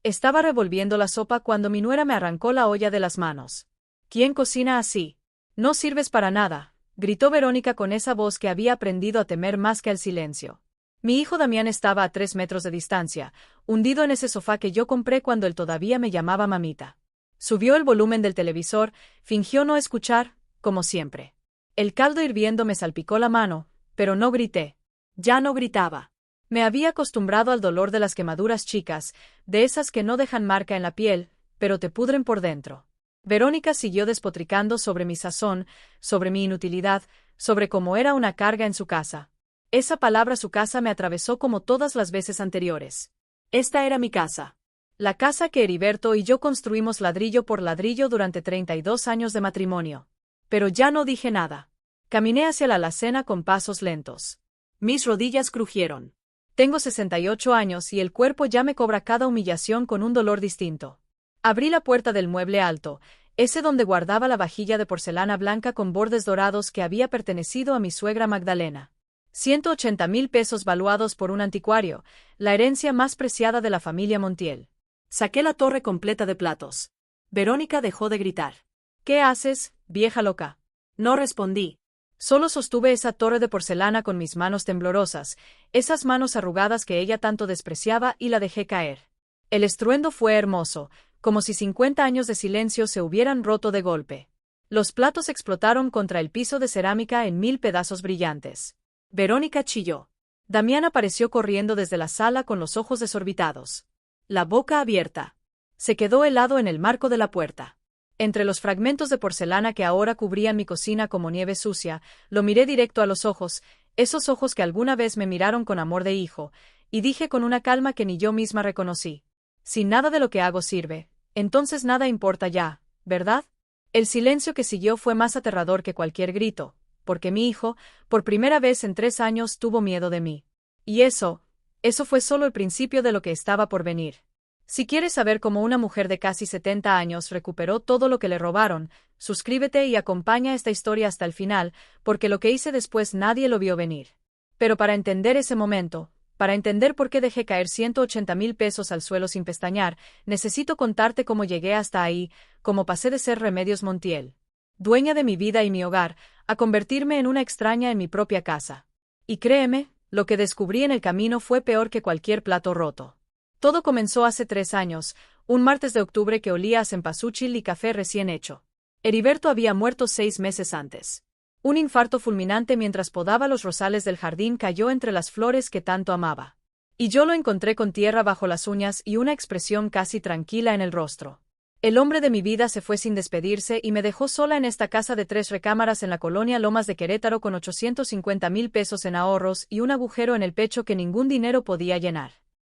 Estaba revolviendo la sopa cuando mi nuera me arrancó la olla de las manos. ¿Quién cocina así? No sirves para nada, gritó Verónica con esa voz que había aprendido a temer más que al silencio. Mi hijo Damián estaba a 3 metros de distancia, hundido en ese sofá que yo compré cuando él todavía me llamaba mamita. Subió el volumen del televisor, fingió no escuchar, como siempre. El caldo hirviendo me salpicó la mano, pero no grité. Ya no gritaba. Me había acostumbrado al dolor de las quemaduras chicas, de esas que no dejan marca en la piel, pero te pudren por dentro. Verónica siguió despotricando sobre mi sazón, sobre mi inutilidad, sobre cómo era una carga en su casa. Esa palabra su casa me atravesó como todas las veces anteriores. Esta era mi casa. La casa que Heriberto y yo construimos ladrillo por ladrillo durante 32 años de matrimonio. Pero ya no dije nada. Caminé hacia la alacena con pasos lentos. Mis rodillas crujieron. Tengo 68 años y el cuerpo ya me cobra cada humillación con un dolor distinto. Abrí la puerta del mueble alto, ese donde guardaba la vajilla de porcelana blanca con bordes dorados que había pertenecido a mi suegra Magdalena. 180,000 pesos valuados por un anticuario, la herencia más preciada de la familia Montiel. Saqué la torre completa de platos. Verónica dejó de gritar. ¿Qué haces, vieja loca? No respondí. Solo sostuve esa torre de porcelana con mis manos temblorosas, esas manos arrugadas que ella tanto despreciaba, y la dejé caer. El estruendo fue hermoso, como si 50 años de silencio se hubieran roto de golpe. Los platos explotaron contra el piso de cerámica en 1000 pedazos brillantes. Verónica chilló. Damián apareció corriendo desde la sala con los ojos desorbitados. La boca abierta. Se quedó helado en el marco de la puerta. Entre los fragmentos de porcelana que ahora cubrían mi cocina como nieve sucia, lo miré directo a los ojos, esos ojos que alguna vez me miraron con amor de hijo, y dije con una calma que ni yo misma reconocí. Si nada de lo que hago sirve, entonces nada importa ya, ¿verdad? El silencio que siguió fue más aterrador que cualquier grito, porque mi hijo, por primera vez en 3 años, tuvo miedo de mí. Y eso fue solo el principio de lo que estaba por venir. Si quieres saber cómo una mujer de casi 70 años recuperó todo lo que le robaron, suscríbete y acompaña esta historia hasta el final, porque lo que hice después nadie lo vio venir. Pero para entender ese momento, para entender por qué dejé caer 180,000 pesos al suelo sin pestañear, necesito contarte cómo llegué hasta ahí, cómo pasé de ser Remedios Montiel, dueña de mi vida y mi hogar, a convertirme en una extraña en mi propia casa. Y créeme, lo que descubrí en el camino fue peor que cualquier plato roto. Todo comenzó hace 3 años, un martes de octubre que olía a cempasúchil y café recién hecho. Heriberto había muerto 6 meses antes. Un infarto fulminante mientras podaba los rosales del jardín cayó entre las flores que tanto amaba. Y yo lo encontré con tierra bajo las uñas y una expresión casi tranquila en el rostro. El hombre de mi vida se fue sin despedirse y me dejó sola en esta casa de 3 recámaras en la colonia Lomas de Querétaro con 850,000 pesos en ahorros y un agujero en el pecho que ningún dinero podía llenar.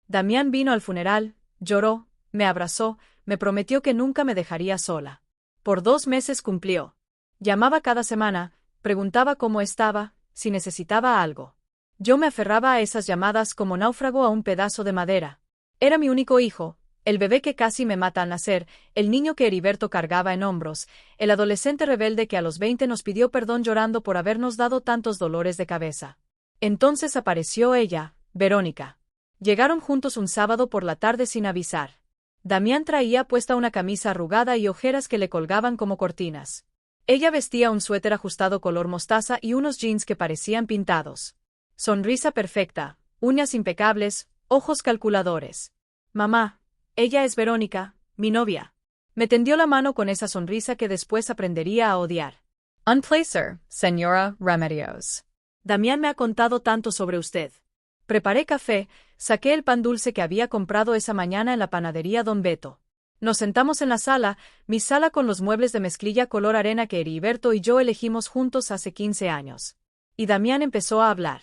Damián vino al funeral, lloró, me abrazó, me prometió que nunca me dejaría sola. Por 2 meses cumplió. Llamaba cada semana, preguntaba cómo estaba, si necesitaba algo. Yo me aferraba a esas llamadas como náufrago a un pedazo de madera. Era mi único hijo, el bebé que casi me mata al nacer, el niño que Heriberto cargaba en hombros, el adolescente rebelde que a los 20 nos pidió perdón llorando por habernos dado tantos dolores de cabeza. Entonces apareció ella, Verónica. Llegaron juntos un sábado por la tarde sin avisar. Damián traía puesta una camisa arrugada y ojeras que le colgaban como cortinas. Ella vestía un suéter ajustado color mostaza y unos jeans que parecían pintados. Sonrisa perfecta, uñas impecables, ojos calculadores. Mamá, ella es Verónica, mi novia. Me tendió la mano con esa sonrisa que después aprendería a odiar. Un placer, señora Remedios. Damián me ha contado tanto sobre usted. Preparé café, saqué el pan dulce que había comprado esa mañana en la panadería Don Beto. Nos sentamos en la sala, mi sala con los muebles de mezclilla color arena que Heriberto y yo elegimos juntos hace 15 años. Y Damián empezó a hablar.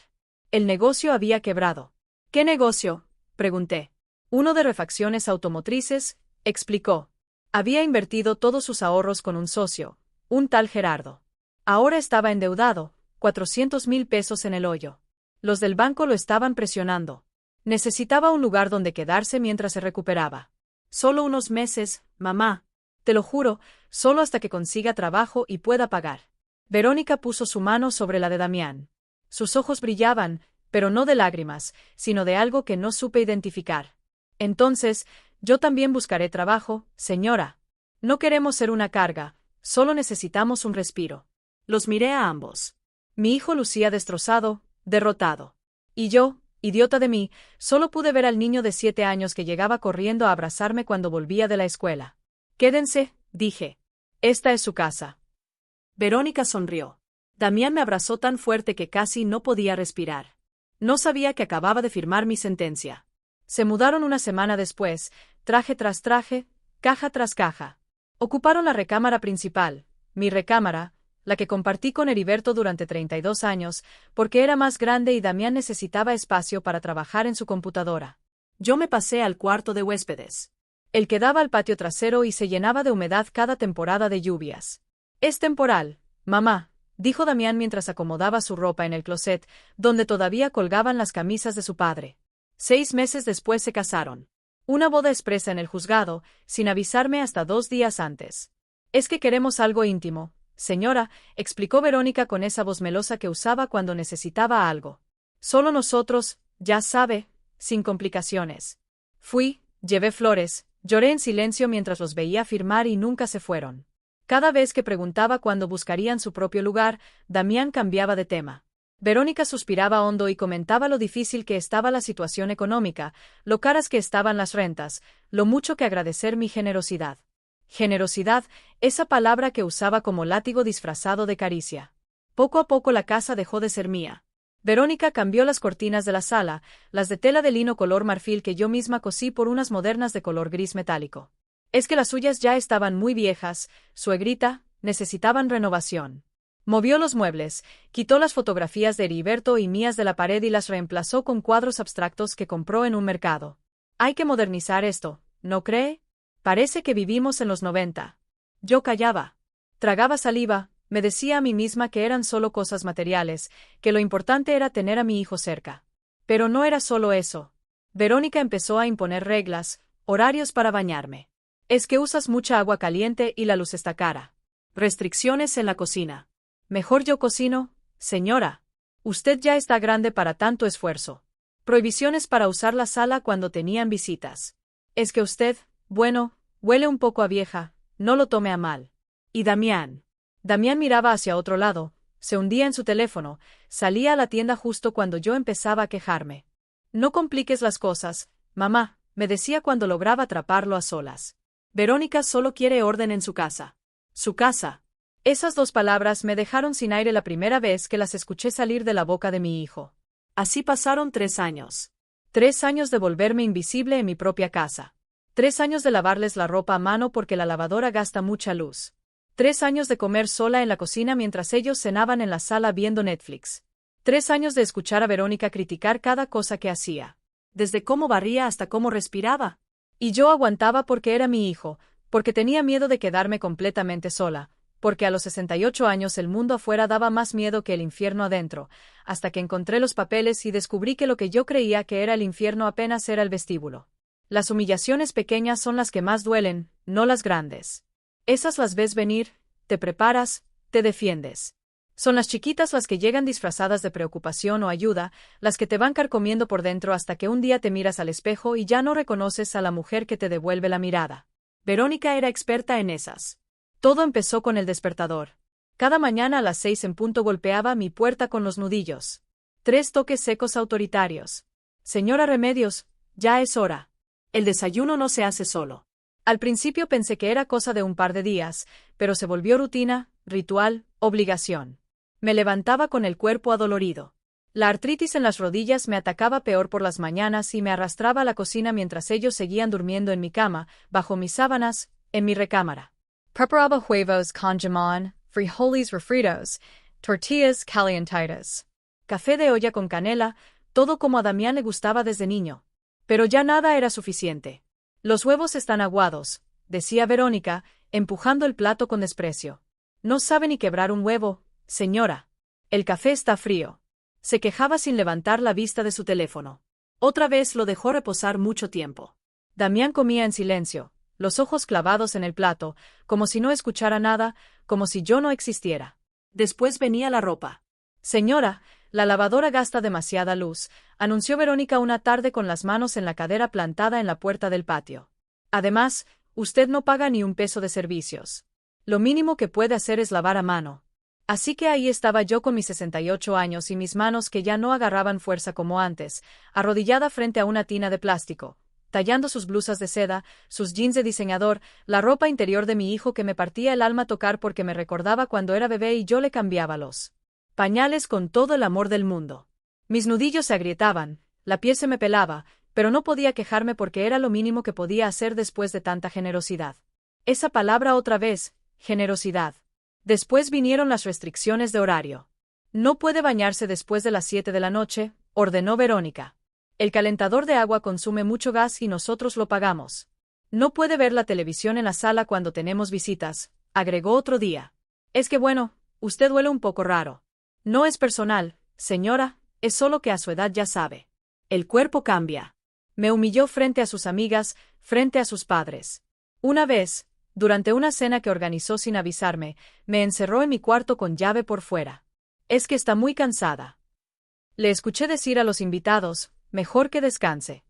El negocio había quebrado. ¿Qué negocio?, pregunté. Uno de refacciones automotrices, explicó. Había invertido todos sus ahorros con un socio, un tal Gerardo. Ahora estaba endeudado, 400,000 pesos en el hoyo. Los del banco lo estaban presionando. Necesitaba un lugar donde quedarse mientras se recuperaba. Solo unos meses, mamá. Te lo juro, solo hasta que consiga trabajo y pueda pagar. Verónica puso su mano sobre la de Damián. Sus ojos brillaban, pero no de lágrimas, sino de algo que no supe identificar. Entonces, Yo también buscaré trabajo, señora. No queremos ser una carga, solo necesitamos un respiro. Los miré a ambos. Mi hijo lucía destrozado, derrotado. Y yo, idiota de mí, solo pude ver al niño de 7 años que llegaba corriendo a abrazarme cuando volvía de la escuela. Quédense, dije. Esta es su casa. Verónica sonrió. Damián me abrazó tan fuerte que casi no podía respirar. No sabía que acababa de firmar mi sentencia. Se mudaron una semana después, traje tras traje, caja tras caja. Ocuparon la recámara principal, mi recámara, la que compartí con Heriberto durante 32 años, porque era más grande y Damián necesitaba espacio para trabajar en su computadora. Yo me pasé al cuarto de huéspedes. El que daba al patio trasero y se llenaba de humedad cada temporada de lluvias. Es temporal, mamá, dijo Damián mientras acomodaba su ropa en el closet, donde todavía colgaban las camisas de su padre. 6 meses después se casaron. Una boda expresa en el juzgado, sin avisarme hasta 2 días antes. Es que queremos algo íntimo, señora, explicó Verónica con esa voz melosa que usaba cuando necesitaba algo. Solo nosotros, ya sabe, sin complicaciones. Fui, llevé flores, lloré en silencio mientras los veía firmar y nunca se fueron. Cada vez que preguntaba cuándo buscarían su propio lugar, Damián cambiaba de tema. Verónica suspiraba hondo y comentaba lo difícil que estaba la situación económica, lo caras que estaban las rentas, lo mucho que agradecer mi generosidad. Generosidad, esa palabra que usaba como látigo disfrazado de caricia. Poco a poco la casa dejó de ser mía. Verónica cambió las cortinas de la sala, las de tela de lino color marfil que yo misma cosí por unas modernas de color gris metálico. Es que las suyas ya estaban muy viejas, suegrita, necesitaban renovación. Movió los muebles, quitó las fotografías de Heriberto y mías de la pared y las reemplazó con cuadros abstractos que compró en un mercado. Hay que modernizar esto, ¿no cree? Parece que vivimos en los 90. Yo callaba. Tragaba saliva, me decía a mí misma que eran solo cosas materiales, que lo importante era tener a mi hijo cerca. Pero no era solo eso. Verónica empezó a imponer reglas, horarios para bañarme. Es que usas mucha agua caliente y la luz está cara. Restricciones en la cocina. Mejor yo cocino, señora. Usted ya está grande para tanto esfuerzo. Prohibiciones para usar la sala cuando tenían visitas. Es que usted, bueno, huele un poco a vieja, no lo tome a mal. Y Damián. Damián miraba hacia otro lado, se hundía en su teléfono, salía a la tienda justo cuando yo empezaba a quejarme. No compliques las cosas, mamá, me decía cuando lograba atraparlo a solas. Verónica solo quiere orden en su casa. Su casa. Esas 2 palabras me dejaron sin aire la primera vez que las escuché salir de la boca de mi hijo. Así pasaron 3 años. 3 años de volverme invisible en mi propia casa. 3 años de lavarles la ropa a mano porque la lavadora gasta mucha luz. 3 años de comer sola en la cocina mientras ellos cenaban en la sala viendo Netflix. 3 años de escuchar a Verónica criticar cada cosa que hacía. Desde cómo barría hasta cómo respiraba. Y yo aguantaba porque era mi hijo, porque tenía miedo de quedarme completamente sola. Porque a los 68 años el mundo afuera daba más miedo que el infierno adentro, hasta que encontré los papeles y descubrí que lo que yo creía que era el infierno apenas era el vestíbulo. Las humillaciones pequeñas son las que más duelen, no las grandes. Esas las ves venir, te preparas, te defiendes. Son las chiquitas las que llegan disfrazadas de preocupación o ayuda, las que te van carcomiendo por dentro hasta que un día te miras al espejo y ya no reconoces a la mujer que te devuelve la mirada. Verónica era experta en esas. Todo empezó con el despertador. Cada mañana a las 6 en punto golpeaba mi puerta con los nudillos. 3 toques secos autoritarios. Señora Remedios, ya es hora. El desayuno no se hace solo. Al principio pensé que era cosa de un par de días, pero se volvió rutina, ritual, obligación. Me levantaba con el cuerpo adolorido. La artritis en las rodillas me atacaba peor por las mañanas y me arrastraba a la cocina mientras ellos seguían durmiendo en mi cama, bajo mis sábanas, en mi recámara. Preparaba huevos con jamón, frijoles refritos, tortillas calientitas. Café de olla con canela, todo como a Damián le gustaba desde niño. Pero ya nada era suficiente. Los huevos están aguados, decía Verónica, empujando el plato con desprecio. No sabe ni quebrar un huevo, señora. El café está frío. Se quejaba sin levantar la vista de su teléfono. Otra vez lo dejó reposar mucho tiempo. Damián comía en silencio, los ojos clavados en el plato, como si no escuchara nada, como si yo no existiera. Después venía la ropa. Señora, la lavadora gasta demasiada luz, anunció Verónica una tarde con las manos en la cadera plantada en la puerta del patio. Además, usted no paga ni un peso de servicios. Lo mínimo que puede hacer es lavar a mano. Así que ahí estaba yo con mis 68 años y mis manos que ya no agarraban fuerza como antes, arrodillada frente a una tina de plástico, tallando sus blusas de seda, sus jeans de diseñador, la ropa interior de mi hijo que me partía el alma tocar porque me recordaba cuando era bebé y yo le cambiaba los pañales con todo el amor del mundo. Mis nudillos se agrietaban, la piel se me pelaba, pero no podía quejarme porque era lo mínimo que podía hacer después de tanta generosidad. Esa palabra otra vez, generosidad. Después vinieron las restricciones de horario. No puede bañarse después de las 7 de la noche, ordenó Verónica. El calentador de agua consume mucho gas y nosotros lo pagamos. No puede ver la televisión en la sala cuando tenemos visitas, agregó otro día. Es que bueno, usted huele un poco raro. No es personal, señora, es solo que a su edad ya sabe. El cuerpo cambia. Me humilló frente a sus amigas, frente a sus padres. Una vez, durante una cena que organizó sin avisarme, me encerró en mi cuarto con llave por fuera. Es que está muy cansada. Le escuché decir a los invitados, mejor que descanse.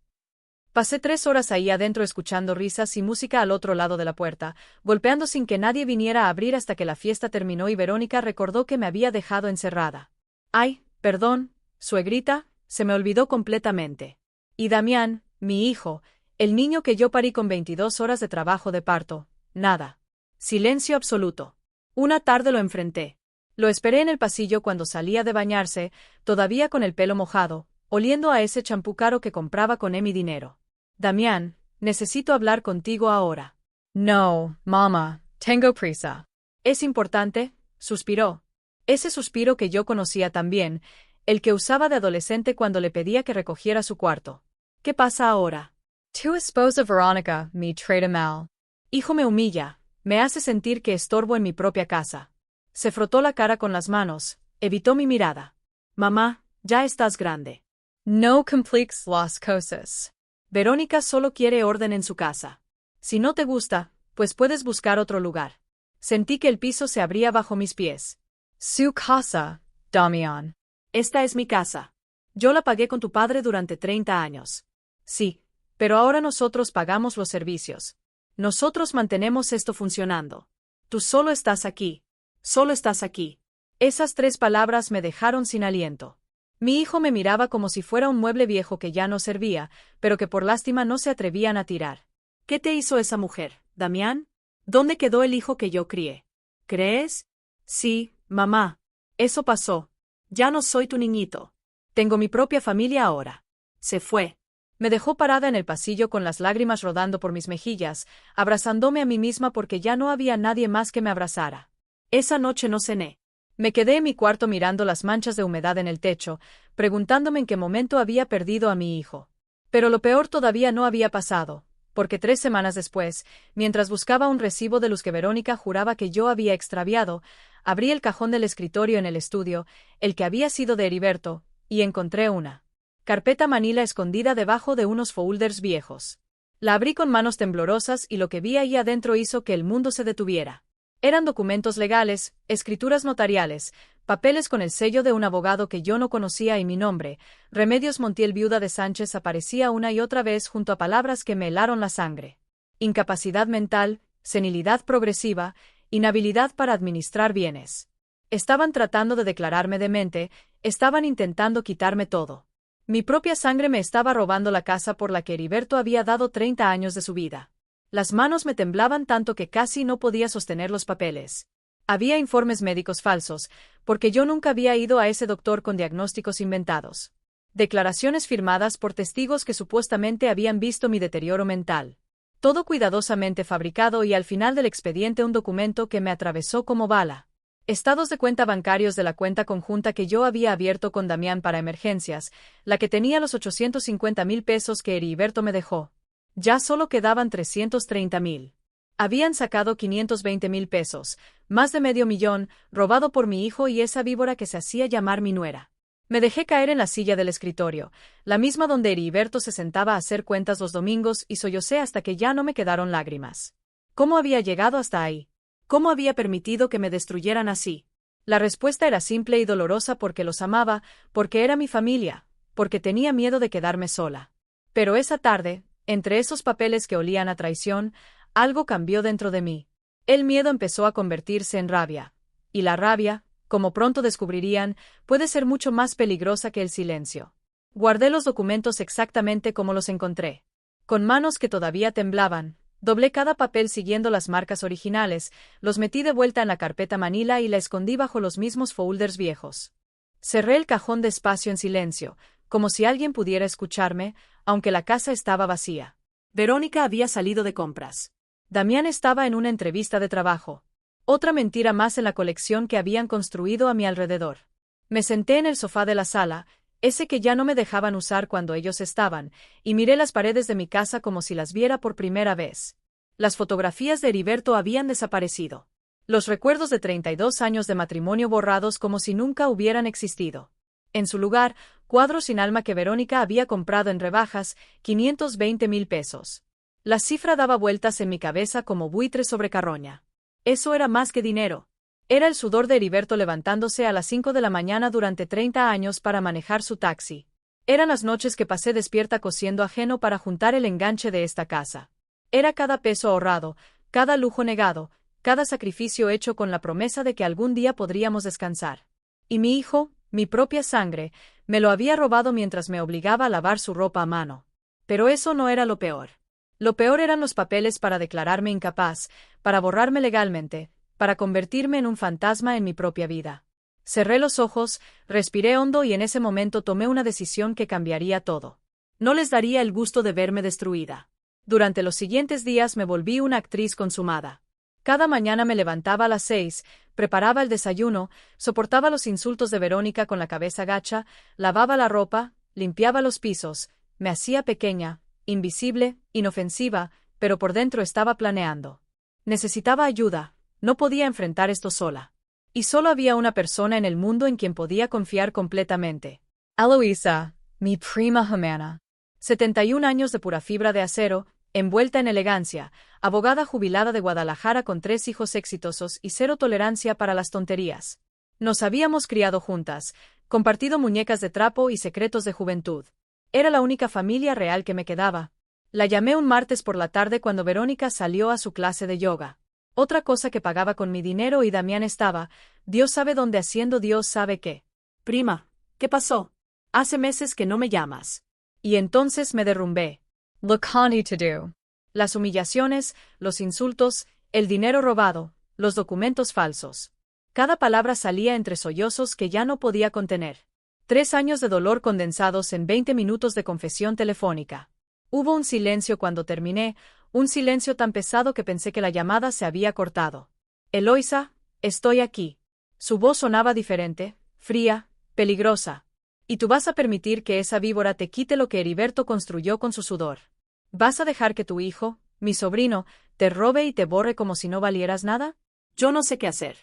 Pasé 3 horas ahí adentro escuchando risas y música al otro lado de la puerta, golpeando sin que nadie viniera a abrir hasta que la fiesta terminó y Verónica recordó que me había dejado encerrada. Ay, perdón, suegrita, se me olvidó completamente. Y Damián, mi hijo, el niño que yo parí con 22 horas de trabajo de parto, nada. Silencio absoluto. Una tarde lo enfrenté. Lo esperé en el pasillo cuando salía de bañarse, todavía con el pelo mojado, oliendo a ese champú caro que compraba con mi dinero. Damián, necesito hablar contigo ahora. No, mamá, tengo prisa. ¿Es importante? Suspiró. Ese suspiro que yo conocía también, el que usaba de adolescente cuando le pedía que recogiera su cuarto. ¿Qué pasa ahora? Tu esposa Verónica me trata mal. Hijo me humilla, me hace sentir que estorbo en mi propia casa. Se frotó la cara con las manos, evitó mi mirada. Mamá, ya estás grande. No compliques las cosas. Verónica solo quiere orden en su casa. Si no te gusta, pues puedes buscar otro lugar. Sentí que el piso se abría bajo mis pies. Su casa, Damián. Esta es mi casa. Yo la pagué con tu padre durante 30 años. Sí, pero ahora nosotros pagamos los servicios. Nosotros mantenemos esto funcionando. Tú solo estás aquí. Solo estás aquí. Esas 3 palabras me dejaron sin aliento. Mi hijo me miraba como si fuera un mueble viejo que ya no servía, pero que por lástima no se atrevían a tirar. ¿Qué te hizo esa mujer, Damián? ¿Dónde quedó el hijo que yo crié? ¿Crees? Sí, mamá. Eso pasó. Ya no soy tu niñito. Tengo mi propia familia ahora. Se fue. Me dejó parada en el pasillo con las lágrimas rodando por mis mejillas, abrazándome a mí misma porque ya no había nadie más que me abrazara. Esa noche no cené. Me quedé en mi cuarto mirando las manchas de humedad en el techo, preguntándome en qué momento había perdido a mi hijo. Pero lo peor todavía no había pasado, porque 3 semanas después, mientras buscaba un recibo de luz que Verónica juraba que yo había extraviado, abrí el cajón del escritorio en el estudio, el que había sido de Heriberto, y encontré una carpeta manila escondida debajo de unos folders viejos. La abrí con manos temblorosas y lo que vi ahí adentro hizo que el mundo se detuviera. Eran documentos legales, escrituras notariales, papeles con el sello de un abogado que yo no conocía y mi nombre, Remedios Montiel viuda de Sánchez aparecía una y otra vez junto a palabras que me helaron la sangre. Incapacidad mental, senilidad progresiva, inhabilidad para administrar bienes. Estaban tratando de declararme demente, estaban intentando quitarme todo. Mi propia sangre me estaba robando la casa por la que Heriberto había dado 30 años de su vida. Las manos me temblaban tanto que casi no podía sostener los papeles. Había informes médicos falsos, porque yo nunca había ido a ese doctor con diagnósticos inventados. Declaraciones firmadas por testigos que supuestamente habían visto mi deterioro mental. Todo cuidadosamente fabricado y al final del expediente un documento que me atravesó como bala. Estados de cuenta bancarios de la cuenta conjunta que yo había abierto con Damián para emergencias, la que tenía los 850,000 pesos que Heriberto me dejó. Ya solo quedaban 330,000. Habían sacado 520,000 pesos, más de medio millón, robado por mi hijo y esa víbora que se hacía llamar mi nuera. Me dejé caer en la silla del escritorio, la misma donde Heriberto se sentaba a hacer cuentas los domingos y sollocé hasta que ya no me quedaron lágrimas. ¿Cómo había llegado hasta ahí? ¿Cómo había permitido que me destruyeran así? La respuesta era simple y dolorosa porque los amaba, porque era mi familia, porque tenía miedo de quedarme sola. Pero esa tarde, Entre esos papeles que olían a traición, algo cambió dentro de mí. El miedo empezó a convertirse en rabia. Y la rabia, como pronto descubrirían, puede ser mucho más peligrosa que el silencio. Guardé los documentos exactamente como los encontré. Con manos que todavía temblaban, doblé cada papel siguiendo las marcas originales, los metí de vuelta en la carpeta Manila y la escondí bajo los mismos folders viejos. Cerré el cajón despacio en silencio, como si alguien pudiera escucharme, aunque la casa estaba vacía. Verónica había salido de compras. Damián estaba en una entrevista de trabajo. Otra mentira más en la colección que habían construido a mi alrededor. Me senté en el sofá de la sala, ese que ya no me dejaban usar cuando ellos estaban, y miré las paredes de mi casa como si las viera por primera vez. Las fotografías de Heriberto habían desaparecido. Los recuerdos de 32 años de matrimonio borrados como si nunca hubieran existido. En su lugar, cuadros sin alma que Verónica había comprado en rebajas, 520,000 pesos. La cifra daba vueltas en mi cabeza como buitre sobre carroña. Eso era más que dinero. Era el sudor de Heriberto levantándose a las 5 de la mañana durante 30 años para manejar su taxi. Eran las noches que pasé despierta cosiendo ajeno para juntar el enganche de esta casa. Era cada peso ahorrado, cada lujo negado, cada sacrificio hecho con la promesa de que algún día podríamos descansar. Y mi hijo, mi propia sangre, me lo había robado mientras me obligaba a lavar su ropa a mano. Pero eso no era lo peor. Lo peor eran los papeles para declararme incapaz, para borrarme legalmente, para convertirme en un fantasma en mi propia vida. Cerré los ojos, respiré hondo y en ese momento tomé una decisión que cambiaría todo. No les daría el gusto de verme destruida. Durante los siguientes días me volví una actriz consumada. Cada mañana me levantaba a las 6, preparaba el desayuno, soportaba los insultos de Verónica con la cabeza gacha, lavaba la ropa, limpiaba los pisos, me hacía pequeña, invisible, inofensiva, pero por dentro estaba planeando. Necesitaba ayuda, no podía enfrentar esto sola. Y solo había una persona en el mundo en quien podía confiar completamente. Eloisa, mi prima hermana. 71 años de pura fibra de acero, envuelta en elegancia, abogada jubilada de Guadalajara con 3 hijos exitosos y 0 tolerancia para las tonterías. Nos habíamos criado juntas, compartido muñecas de trapo y secretos de juventud. Era la única familia real que me quedaba. La llamé un martes por la tarde cuando Verónica salió a su clase de yoga. Otra cosa que pagaba con mi dinero y Damián estaba, Dios sabe dónde haciendo Dios sabe qué. Prima, ¿qué pasó? Hace meses que no me llamas. Y entonces me derrumbé. Look honey to do. Las humillaciones, los insultos, el dinero robado, los documentos falsos. Cada palabra salía entre sollozos que ya no podía contener. 3 años de dolor condensados en 20 minutos de confesión telefónica. Hubo un silencio cuando terminé, un silencio tan pesado que pensé que la llamada se había cortado. Eloisa, estoy aquí. Su voz sonaba diferente, fría, peligrosa. Y tú vas a permitir que esa víbora te quite lo que Heriberto construyó con su sudor. ¿Vas a dejar que tu hijo, mi sobrino, te robe y te borre como si no valieras nada? Yo no sé qué hacer.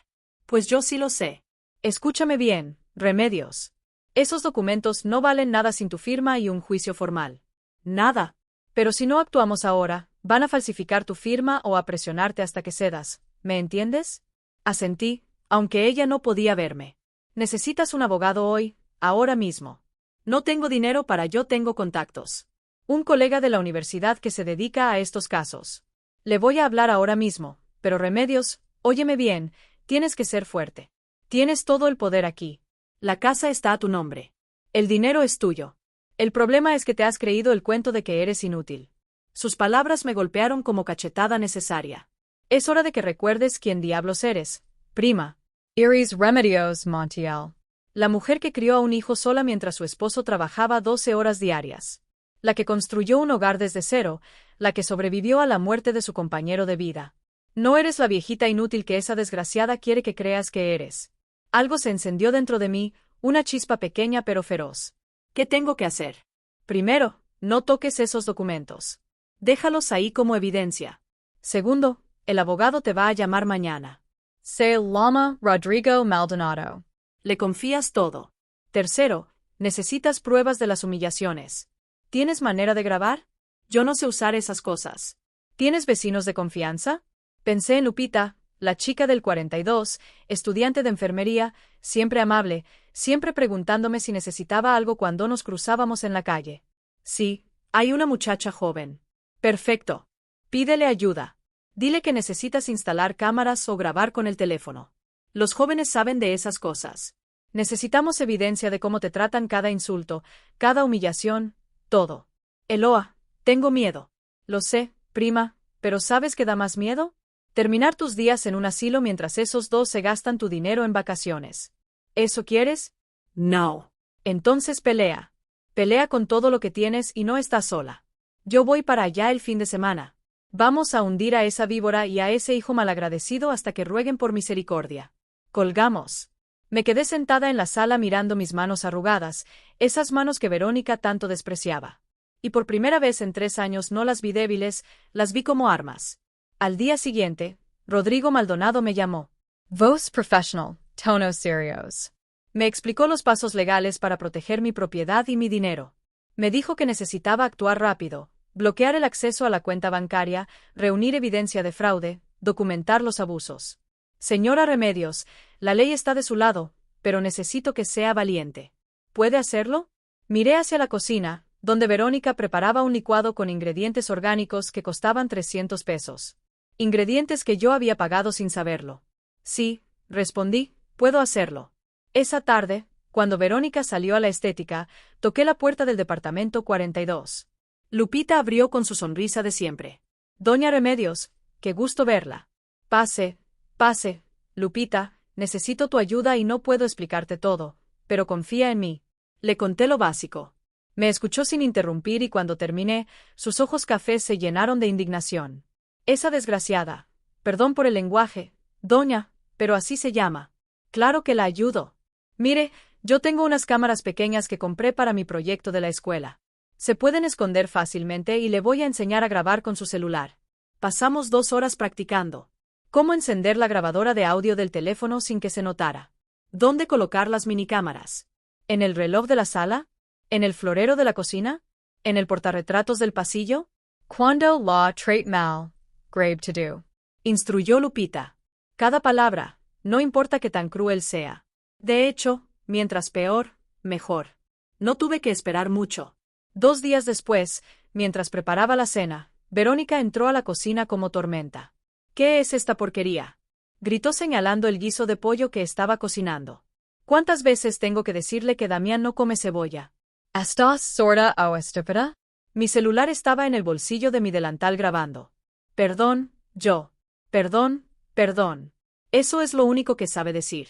Pues yo sí lo sé. Escúchame bien, Remedios. Esos documentos no valen nada sin tu firma y un juicio formal. Nada. Pero si no actuamos ahora, van a falsificar tu firma o a presionarte hasta que cedas, ¿me entiendes? Asentí, aunque ella no podía verme. Necesitas un abogado hoy, ahora mismo. No tengo dinero para yo tengo contactos. Un colega de la universidad que se dedica a estos casos. Le voy a hablar ahora mismo, pero Remedios, óyeme bien, tienes que ser fuerte. Tienes todo el poder aquí. La casa está a tu nombre. El dinero es tuyo. El problema es que te has creído el cuento de que eres inútil. Sus palabras me golpearon como cachetada necesaria. Es hora de que recuerdes quién diablos eres, prima. Iris Remedios Montiel. La mujer que crió a un hijo sola mientras su esposo trabajaba 12 horas diarias. La que construyó un hogar desde cero, la que sobrevivió a la muerte de su compañero de vida. No eres la viejita inútil que esa desgraciada quiere que creas que eres. Algo se encendió dentro de mí, una chispa pequeña pero feroz. ¿Qué tengo que hacer? Primero, no toques esos documentos. Déjalos ahí como evidencia. Segundo, el abogado te va a llamar mañana. Se llama Rodrigo Maldonado. Le confías todo. Tercero, necesitas pruebas de las humillaciones. ¿Tienes manera de grabar? Yo no sé usar esas cosas. ¿Tienes vecinos de confianza? Pensé en Lupita, la chica del 42, estudiante de enfermería, siempre amable, siempre preguntándome si necesitaba algo cuando nos cruzábamos en la calle. Sí, hay una muchacha joven. Perfecto. Pídele ayuda. Dile que necesitas instalar cámaras o grabar con el teléfono. Los jóvenes saben de esas cosas. Necesitamos evidencia de cómo te tratan cada insulto, cada humillación, todo. Eloa, tengo miedo. Lo sé, prima, pero ¿sabes qué da más miedo? Terminar tus días en un asilo mientras esos dos se gastan tu dinero en vacaciones. ¿Eso quieres? No. Entonces pelea. Pelea con todo lo que tienes y no estás sola. Yo voy para allá el fin de semana. Vamos a hundir a esa víbora y a ese hijo malagradecido hasta que rueguen por misericordia. Colgamos. Me quedé sentada en la sala mirando mis manos arrugadas, esas manos que Verónica tanto despreciaba. Y por primera vez en 3 años no las vi débiles, las vi como armas. Al día siguiente, Rodrigo Maldonado me llamó. Voz professional, tonos serios. Me explicó los pasos legales para proteger mi propiedad y mi dinero. Me dijo que necesitaba actuar rápido, bloquear el acceso a la cuenta bancaria, reunir evidencia de fraude, documentar los abusos. Señora Remedios, la ley está de su lado, pero necesito que sea valiente. ¿Puede hacerlo? Miré hacia la cocina, donde Verónica preparaba un licuado con ingredientes orgánicos que costaban 300 pesos. Ingredientes que yo había pagado sin saberlo. Sí, respondí, puedo hacerlo. Esa tarde, cuando Verónica salió a la estética, toqué la puerta del departamento 42. Lupita abrió con su sonrisa de siempre. Doña Remedios, qué gusto verla. Pase, pase, Lupita, necesito tu ayuda y no puedo explicarte todo, pero confía en mí. Le conté lo básico. Me escuchó sin interrumpir y cuando terminé, sus ojos cafés se llenaron de indignación. Esa desgraciada. Perdón por el lenguaje, doña, pero así se llama. Claro que la ayudo. Mire, yo tengo unas cámaras pequeñas que compré para mi proyecto de la escuela. Se pueden esconder fácilmente y le voy a enseñar a grabar con su celular. Pasamos 2 horas practicando. Cómo encender la grabadora de audio del teléfono sin que se notara. ¿Dónde colocar las minicámaras? ¿En el reloj de la sala? ¿En el florero de la cocina? ¿En el portarretratos del pasillo? Cuando la trait mal, grave to do. Instruyó Lupita. Cada palabra, no importa que tan cruel sea. De hecho, mientras peor, mejor. No tuve que esperar mucho. 2 días después, mientras preparaba la cena, Verónica entró a la cocina como tormenta. ¿Qué es esta porquería? Gritó señalando el guiso de pollo que estaba cocinando. ¿Cuántas veces tengo que decirle que Damián no come cebolla? ¿Estás sorda o estúpida? Mi celular estaba en el bolsillo de mi delantal grabando. Perdón, yo. Perdón, perdón. Eso es lo único que sabe decir.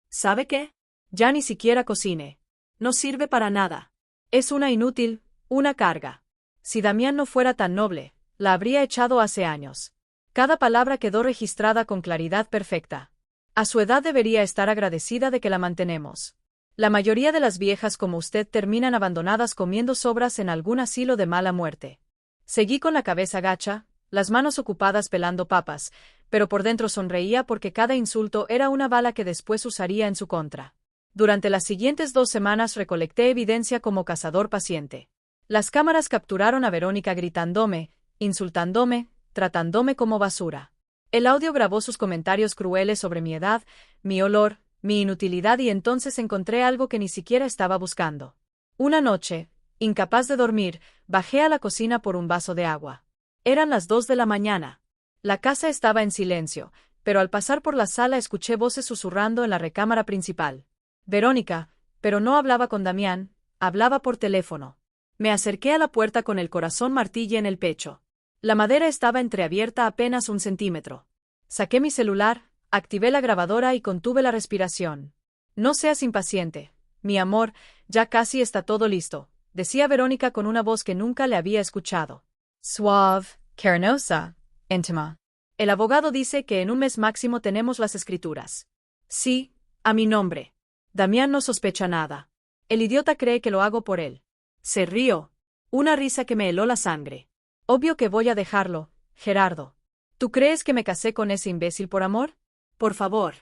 ¿Sabe qué? Ya ni siquiera cocine. No sirve para nada. Es una inútil, una carga. Si Damián no fuera tan noble, la habría echado hace años. Cada palabra quedó registrada con claridad perfecta. A su edad debería estar agradecida de que la mantenemos. La mayoría de las viejas como usted terminan abandonadas comiendo sobras en algún asilo de mala muerte. Seguí con la cabeza gacha, las manos ocupadas pelando papas, pero por dentro sonreía porque cada insulto era una bala que después usaría en su contra. Durante las siguientes 2 semanas recolecté evidencia como cazador paciente. Las cámaras capturaron a Verónica gritándome, insultándome, tratándome como basura. El audio grabó sus comentarios crueles sobre mi edad, mi olor, mi inutilidad y entonces encontré algo que ni siquiera estaba buscando. Una noche, incapaz de dormir, bajé a la cocina por un vaso de agua. Eran las 2 de la mañana. La casa estaba en silencio, pero al pasar por la sala escuché voces susurrando en la recámara principal. Verónica, pero no hablaba con Damián, hablaba por teléfono. Me acerqué a la puerta con el corazón martille en el pecho. La madera estaba entreabierta apenas 1 centímetro. Saqué mi celular, activé la grabadora y contuve la respiración. No seas impaciente, mi amor, ya casi está todo listo, decía Verónica con una voz que nunca le había escuchado. Suave, carnosa, íntima. El abogado dice que en 1 mes máximo tenemos las escrituras. Sí, a mi nombre. Damián no sospecha nada. El idiota cree que lo hago por él. Se rió. Una risa que me heló la sangre. Obvio que voy a dejarlo, Gerardo. ¿Tú crees que me casé con ese imbécil por amor? Por favor.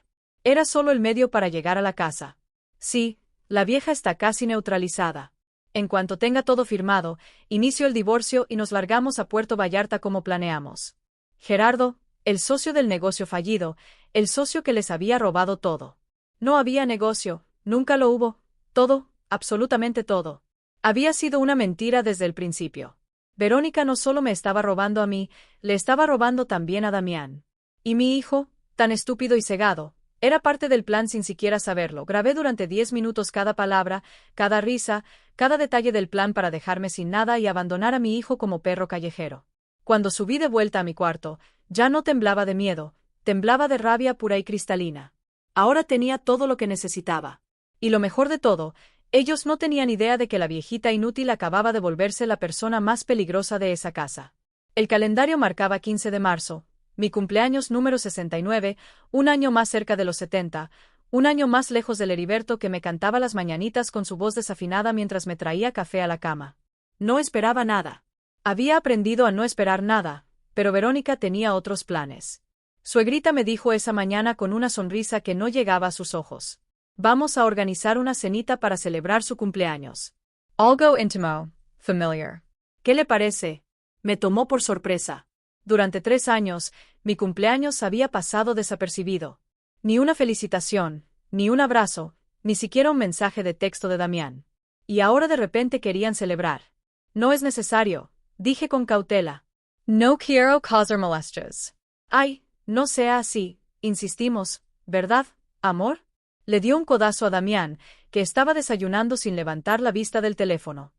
Era solo el medio para llegar a la casa. Sí, la vieja está casi neutralizada. En cuanto tenga todo firmado, inicio el divorcio y nos largamos a Puerto Vallarta como planeamos. Gerardo, el socio del negocio fallido, el socio que les había robado todo. No había negocio, nunca lo hubo, todo, absolutamente todo. Había sido una mentira desde el principio. Verónica no solo me estaba robando a mí, le estaba robando también a Damián. Y mi hijo, tan estúpido y cegado, era parte del plan sin siquiera saberlo. Grabé durante 10 minutos cada palabra, cada risa, cada detalle del plan para dejarme sin nada y abandonar a mi hijo como perro callejero. Cuando subí de vuelta a mi cuarto, ya no temblaba de miedo, temblaba de rabia pura y cristalina. Ahora tenía todo lo que necesitaba. Y lo mejor de todo, ellos no tenían idea de que la viejita inútil acababa de volverse la persona más peligrosa de esa casa. El calendario marcaba 15 de marzo, mi cumpleaños número 69, un año más cerca de los 70, un año más lejos del Heriberto que me cantaba las mañanitas con su voz desafinada mientras me traía café a la cama. No esperaba nada. Había aprendido a no esperar nada, pero Verónica tenía otros planes. Suegrita me dijo esa mañana con una sonrisa que no llegaba a sus ojos. Vamos a organizar una cenita para celebrar su cumpleaños. Algo íntimo, familiar. ¿Qué le parece? Me tomó por sorpresa. Durante 3 años, mi cumpleaños había pasado desapercibido. Ni una felicitación, ni un abrazo, ni siquiera un mensaje de texto de Damián. Y ahora de repente querían celebrar. No es necesario, dije con cautela. No quiero causar molestias. Ay, no sea así, insistimos, ¿verdad, amor? Le dio un codazo a Damián, que estaba desayunando sin levantar la vista del teléfono.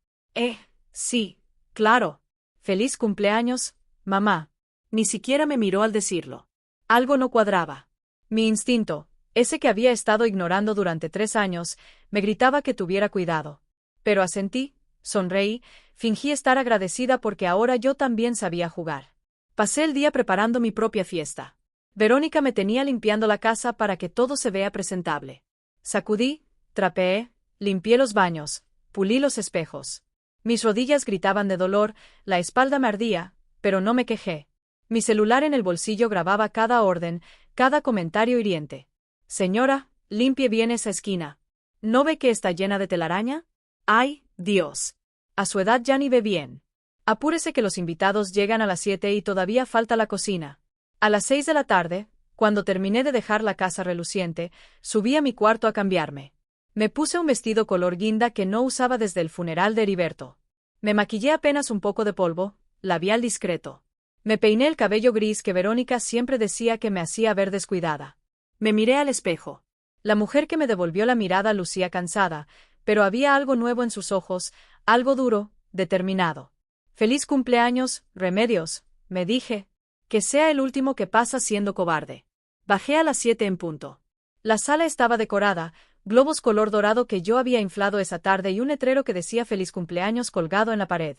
Sí, claro. Feliz cumpleaños, mamá. Ni siquiera me miró al decirlo. Algo no cuadraba. Mi instinto, ese que había estado ignorando durante 3 años, me gritaba que tuviera cuidado. Pero asentí, sonreí, fingí estar agradecida porque ahora yo también sabía jugar. Pasé el día preparando mi propia fiesta. Verónica me tenía limpiando la casa para que todo se vea presentable. Sacudí, trapeé, limpié los baños, pulí los espejos. Mis rodillas gritaban de dolor, la espalda me ardía, pero no me quejé. Mi celular en el bolsillo grababa cada orden, cada comentario hiriente. Señora, limpie bien esa esquina. ¿No ve que está llena de telaraña? ¡Ay, Dios! A su edad ya ni ve bien. Apúrese que los invitados llegan a las 7 y todavía falta la cocina. A las 6 de la tarde, cuando terminé de dejar la casa reluciente, subí a mi cuarto a cambiarme. Me puse un vestido color guinda que no usaba desde el funeral de Heriberto. Me maquillé apenas un poco de polvo, labial discreto. Me peiné el cabello gris que Verónica siempre decía que me hacía ver descuidada. Me miré al espejo. La mujer que me devolvió la mirada lucía cansada, pero había algo nuevo en sus ojos, algo duro, determinado. «Feliz cumpleaños, Remedios», me dije. Que sea el último que pasa siendo cobarde. Bajé a las 7 en punto. La sala estaba decorada, globos color dorado que yo había inflado esa tarde y un letrero que decía feliz cumpleaños colgado en la pared.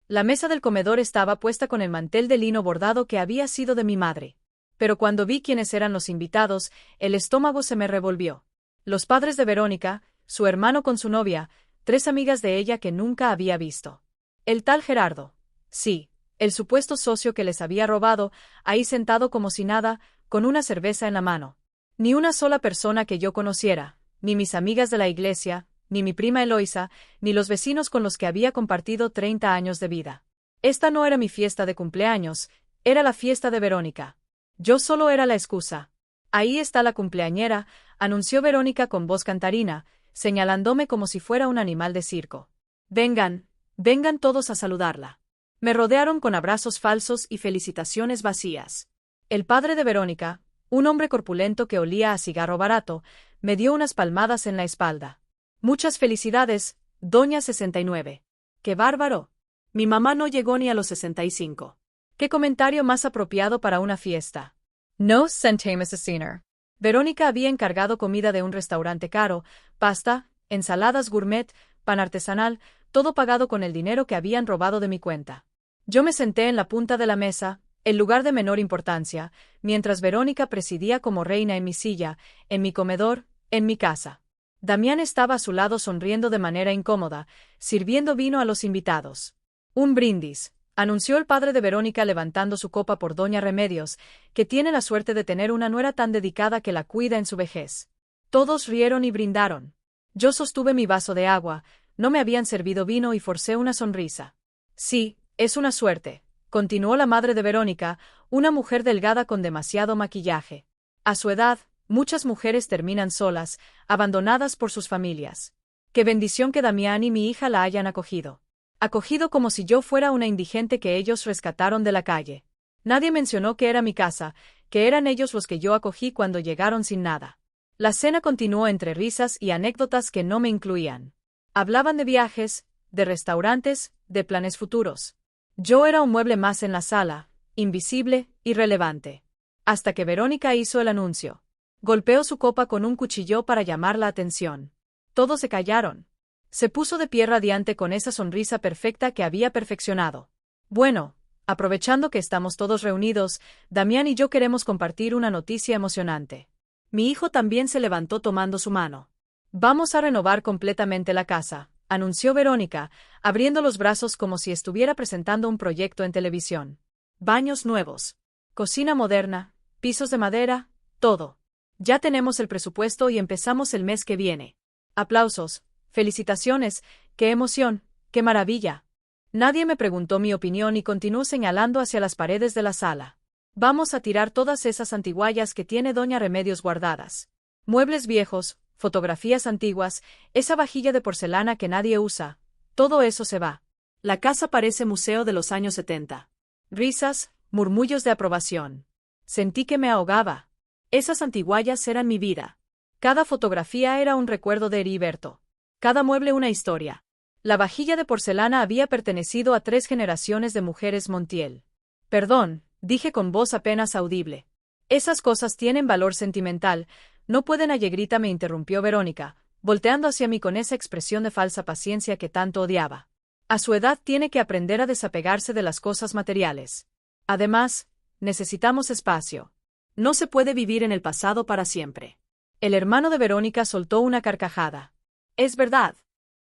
La mesa del comedor estaba puesta con el mantel de lino bordado que había sido de mi madre. Pero cuando vi quiénes eran los invitados, el estómago se me revolvió. Los padres de Verónica, su hermano con su novia, 3 amigas de ella que nunca había visto. El tal Gerardo. Sí. El supuesto socio que les había robado, ahí sentado como si nada, con una cerveza en la mano. Ni una sola persona que yo conociera, ni mis amigas de la iglesia, ni mi prima Eloisa, ni los vecinos con los que había compartido 30 años de vida. Esta no era mi fiesta de cumpleaños, era la fiesta de Verónica. Yo solo era la excusa. Ahí está la cumpleañera, anunció Verónica con voz cantarina, señalándome como si fuera un animal de circo. Vengan, vengan todos a saludarla. Me rodearon con abrazos falsos y felicitaciones vacías. El padre de Verónica, un hombre corpulento que olía a cigarro barato, me dio unas palmadas en la espalda. Muchas felicidades, doña 69. ¡Qué bárbaro! Mi mamá no llegó ni a los 65. ¿Qué comentario más apropiado para una fiesta? No sentemos a cenar. Verónica había encargado comida de un restaurante caro, pasta, ensaladas gourmet, pan artesanal, todo pagado con el dinero que habían robado de mi cuenta. Yo me senté en la punta de la mesa, el lugar de menor importancia, mientras Verónica presidía como reina en mi silla, en mi comedor, en mi casa. Damián estaba a su lado sonriendo de manera incómoda, sirviendo vino a los invitados. Un brindis, anunció el padre de Verónica levantando su copa por doña Remedios, que tiene la suerte de tener una nuera tan dedicada que la cuida en su vejez. Todos rieron y brindaron. Yo sostuve mi vaso de agua, no me habían servido vino y forcé una sonrisa. Sí, es una suerte, continuó la madre de Verónica, una mujer delgada con demasiado maquillaje. A su edad, muchas mujeres terminan solas, abandonadas por sus familias. Qué bendición que Damián y mi hija la hayan acogido. Acogido como si yo fuera una indigente que ellos rescataron de la calle. Nadie mencionó que era mi casa, que eran ellos los que yo acogí cuando llegaron sin nada. La cena continuó entre risas y anécdotas que no me incluían. Hablaban de viajes, de restaurantes, de planes futuros. Yo era un mueble más en la sala, invisible, irrelevante. Hasta que Verónica hizo el anuncio. Golpeó su copa con un cuchillo para llamar la atención. Todos se callaron. Se puso de pie radiante con esa sonrisa perfecta que había perfeccionado. Bueno, aprovechando que estamos todos reunidos, Damián y yo queremos compartir una noticia emocionante. Mi hijo también se levantó tomando su mano. Vamos a renovar completamente la casa, anunció Verónica, abriendo los brazos como si estuviera presentando un proyecto en televisión. Baños nuevos, cocina moderna, pisos de madera, todo. Ya tenemos el presupuesto y empezamos el mes que viene. Aplausos, felicitaciones, qué emoción, qué maravilla. Nadie me preguntó mi opinión y continuó señalando hacia las paredes de la sala. Vamos a tirar todas esas antiguallas que tiene Doña Remedios guardadas. Muebles viejos, fotografías antiguas, esa vajilla de porcelana que nadie usa, todo eso se va. La casa parece museo de los años 70. Risas, murmullos de aprobación. Sentí que me ahogaba. Esas antiguallas eran mi vida. Cada fotografía era un recuerdo de Heriberto. Cada mueble una historia. La vajilla de porcelana había pertenecido a 3 generaciones de mujeres Montiel. Perdón, dije con voz apenas audible. Esas cosas tienen valor sentimental, no pueden. Allegrita, me interrumpió Verónica, volteando hacia mí con esa expresión de falsa paciencia que tanto odiaba. A su edad tiene que aprender a desapegarse de las cosas materiales. Además, necesitamos espacio. No se puede vivir en el pasado para siempre. El hermano de Verónica soltó una carcajada. Es verdad.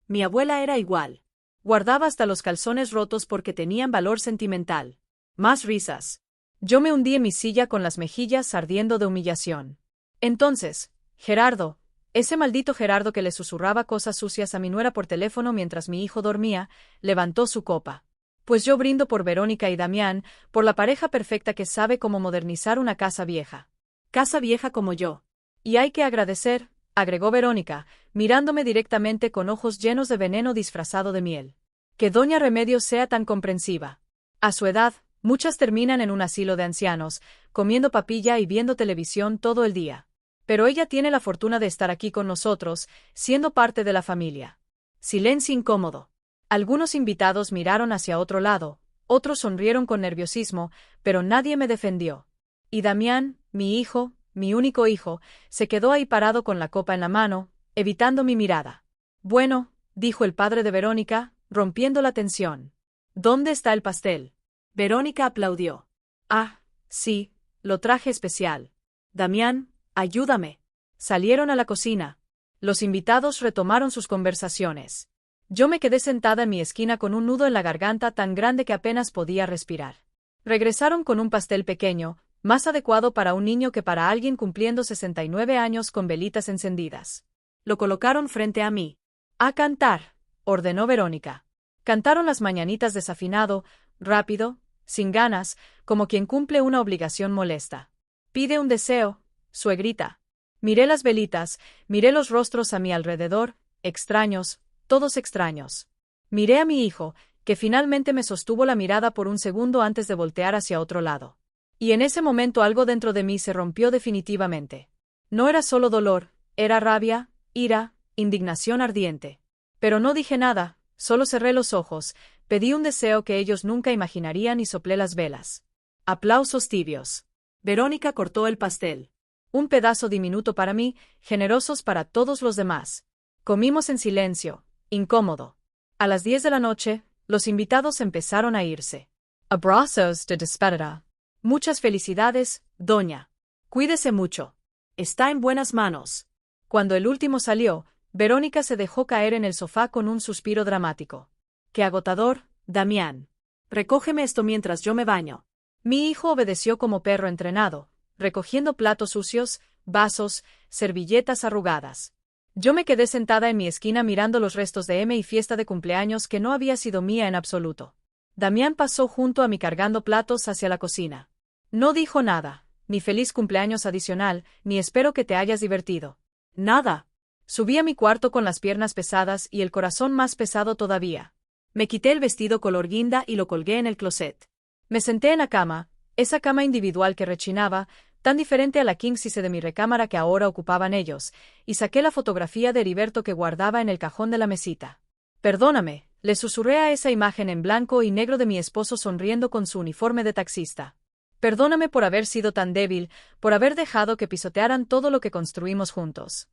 Mi abuela era igual. Guardaba hasta los calzones rotos porque tenían valor sentimental. Más risas. Yo me hundí en mi silla con las mejillas ardiendo de humillación. Entonces, Gerardo, ese maldito Gerardo que le susurraba cosas sucias a mi nuera por teléfono mientras mi hijo dormía, levantó su copa. Pues yo brindo por Verónica y Damián, por la pareja perfecta que sabe cómo modernizar una casa vieja. Casa vieja como yo. Y hay que agradecer, agregó Verónica, mirándome directamente con ojos llenos de veneno disfrazado de miel. Que Doña Remedios sea tan comprensiva. A su edad, muchas terminan en un asilo de ancianos, comiendo papilla y viendo televisión todo el día. Pero ella tiene la fortuna de estar aquí con nosotros, siendo parte de la familia. Silencio incómodo. Algunos invitados miraron hacia otro lado, otros sonrieron con nerviosismo, pero nadie me defendió. Y Damián, mi hijo, mi único hijo, se quedó ahí parado con la copa en la mano, evitando mi mirada. Bueno, dijo el padre de Verónica, rompiendo la tensión. ¿Dónde está el pastel? Verónica aplaudió. Ah, sí, lo traje especial. Damián, ayúdame. Salieron a la cocina. Los invitados retomaron sus conversaciones. Yo me quedé sentada en mi esquina con un nudo en la garganta tan grande que apenas podía respirar. Regresaron con un pastel pequeño, más adecuado para un niño que para alguien cumpliendo 69 años con velitas encendidas. Lo colocaron frente a mí. A cantar, ordenó Verónica. Cantaron las mañanitas desafinado, rápido, sin ganas, como quien cumple una obligación molesta. Pide un deseo, suegrita. Miré las velitas, miré los rostros a mi alrededor, extraños, todos extraños. Miré a mi hijo, que finalmente me sostuvo la mirada por un segundo antes de voltear hacia otro lado. Y en ese momento algo dentro de mí se rompió definitivamente. No era solo dolor, era rabia, ira, indignación ardiente. Pero no dije nada, solo cerré los ojos, pedí un deseo que ellos nunca imaginarían y soplé las velas. Aplausos tibios. Verónica cortó el pastel. Un pedazo diminuto para mí, generosos para todos los demás. Comimos en silencio, incómodo. A las 10 de la noche, los invitados empezaron a irse. Abrazos de despedida. Muchas felicidades, doña. Cuídese mucho. Está en buenas manos. Cuando el último salió, Verónica se dejó caer en el sofá con un suspiro dramático. Qué agotador, Damián. Recógeme esto mientras yo me baño. Mi hijo obedeció como perro entrenado, recogiendo platos sucios, vasos, servilletas arrugadas. Yo me quedé sentada en mi esquina mirando los restos de y fiesta de cumpleaños que no había sido mía en absoluto. Damián pasó junto a mí cargando platos hacia la cocina. No dijo nada, ni feliz cumpleaños adicional, ni espero que te hayas divertido. Nada. Subí a mi cuarto con las piernas pesadas y el corazón más pesado todavía. Me quité el vestido color guinda y lo colgué en el closet. Me senté en la cama, esa cama individual que rechinaba, tan diferente a la king size de mi recámara que ahora ocupaban ellos, y saqué la fotografía de Heriberto que guardaba en el cajón de la mesita. Perdóname, le susurré a esa imagen en blanco y negro de mi esposo sonriendo con su uniforme de taxista. Perdóname por haber sido tan débil, por haber dejado que pisotearan todo lo que construimos juntos.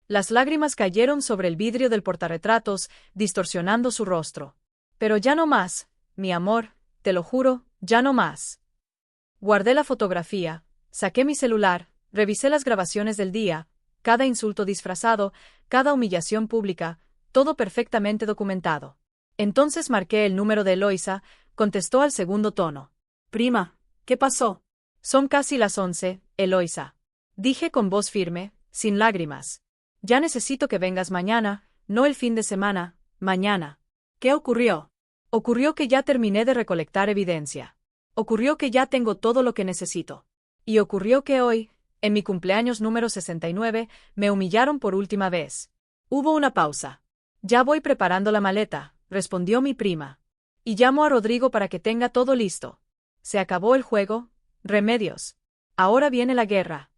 Las lágrimas cayeron sobre el vidrio del portarretratos, distorsionando su rostro. Pero ya no más, mi amor, te lo juro, ya no más. Guardé la fotografía, saqué mi celular, revisé las grabaciones del día, cada insulto disfrazado, cada humillación pública, todo perfectamente documentado. Entonces marqué el número de Eloisa, contestó al segundo tono. Prima, ¿qué pasó? Son casi las 11, Eloisa. Dije con voz firme, sin lágrimas. Ya necesito que vengas mañana, no el fin de semana, mañana. ¿Qué ocurrió? Ocurrió que ya terminé de recolectar evidencia. Ocurrió que ya tengo todo lo que necesito. Y ocurrió que hoy, en mi cumpleaños número 69, me humillaron por última vez. Hubo una pausa. Ya voy preparando la maleta, respondió mi prima. Y llamo a Rodrigo para que tenga todo listo. Se acabó el juego, Remedios. Ahora viene la guerra.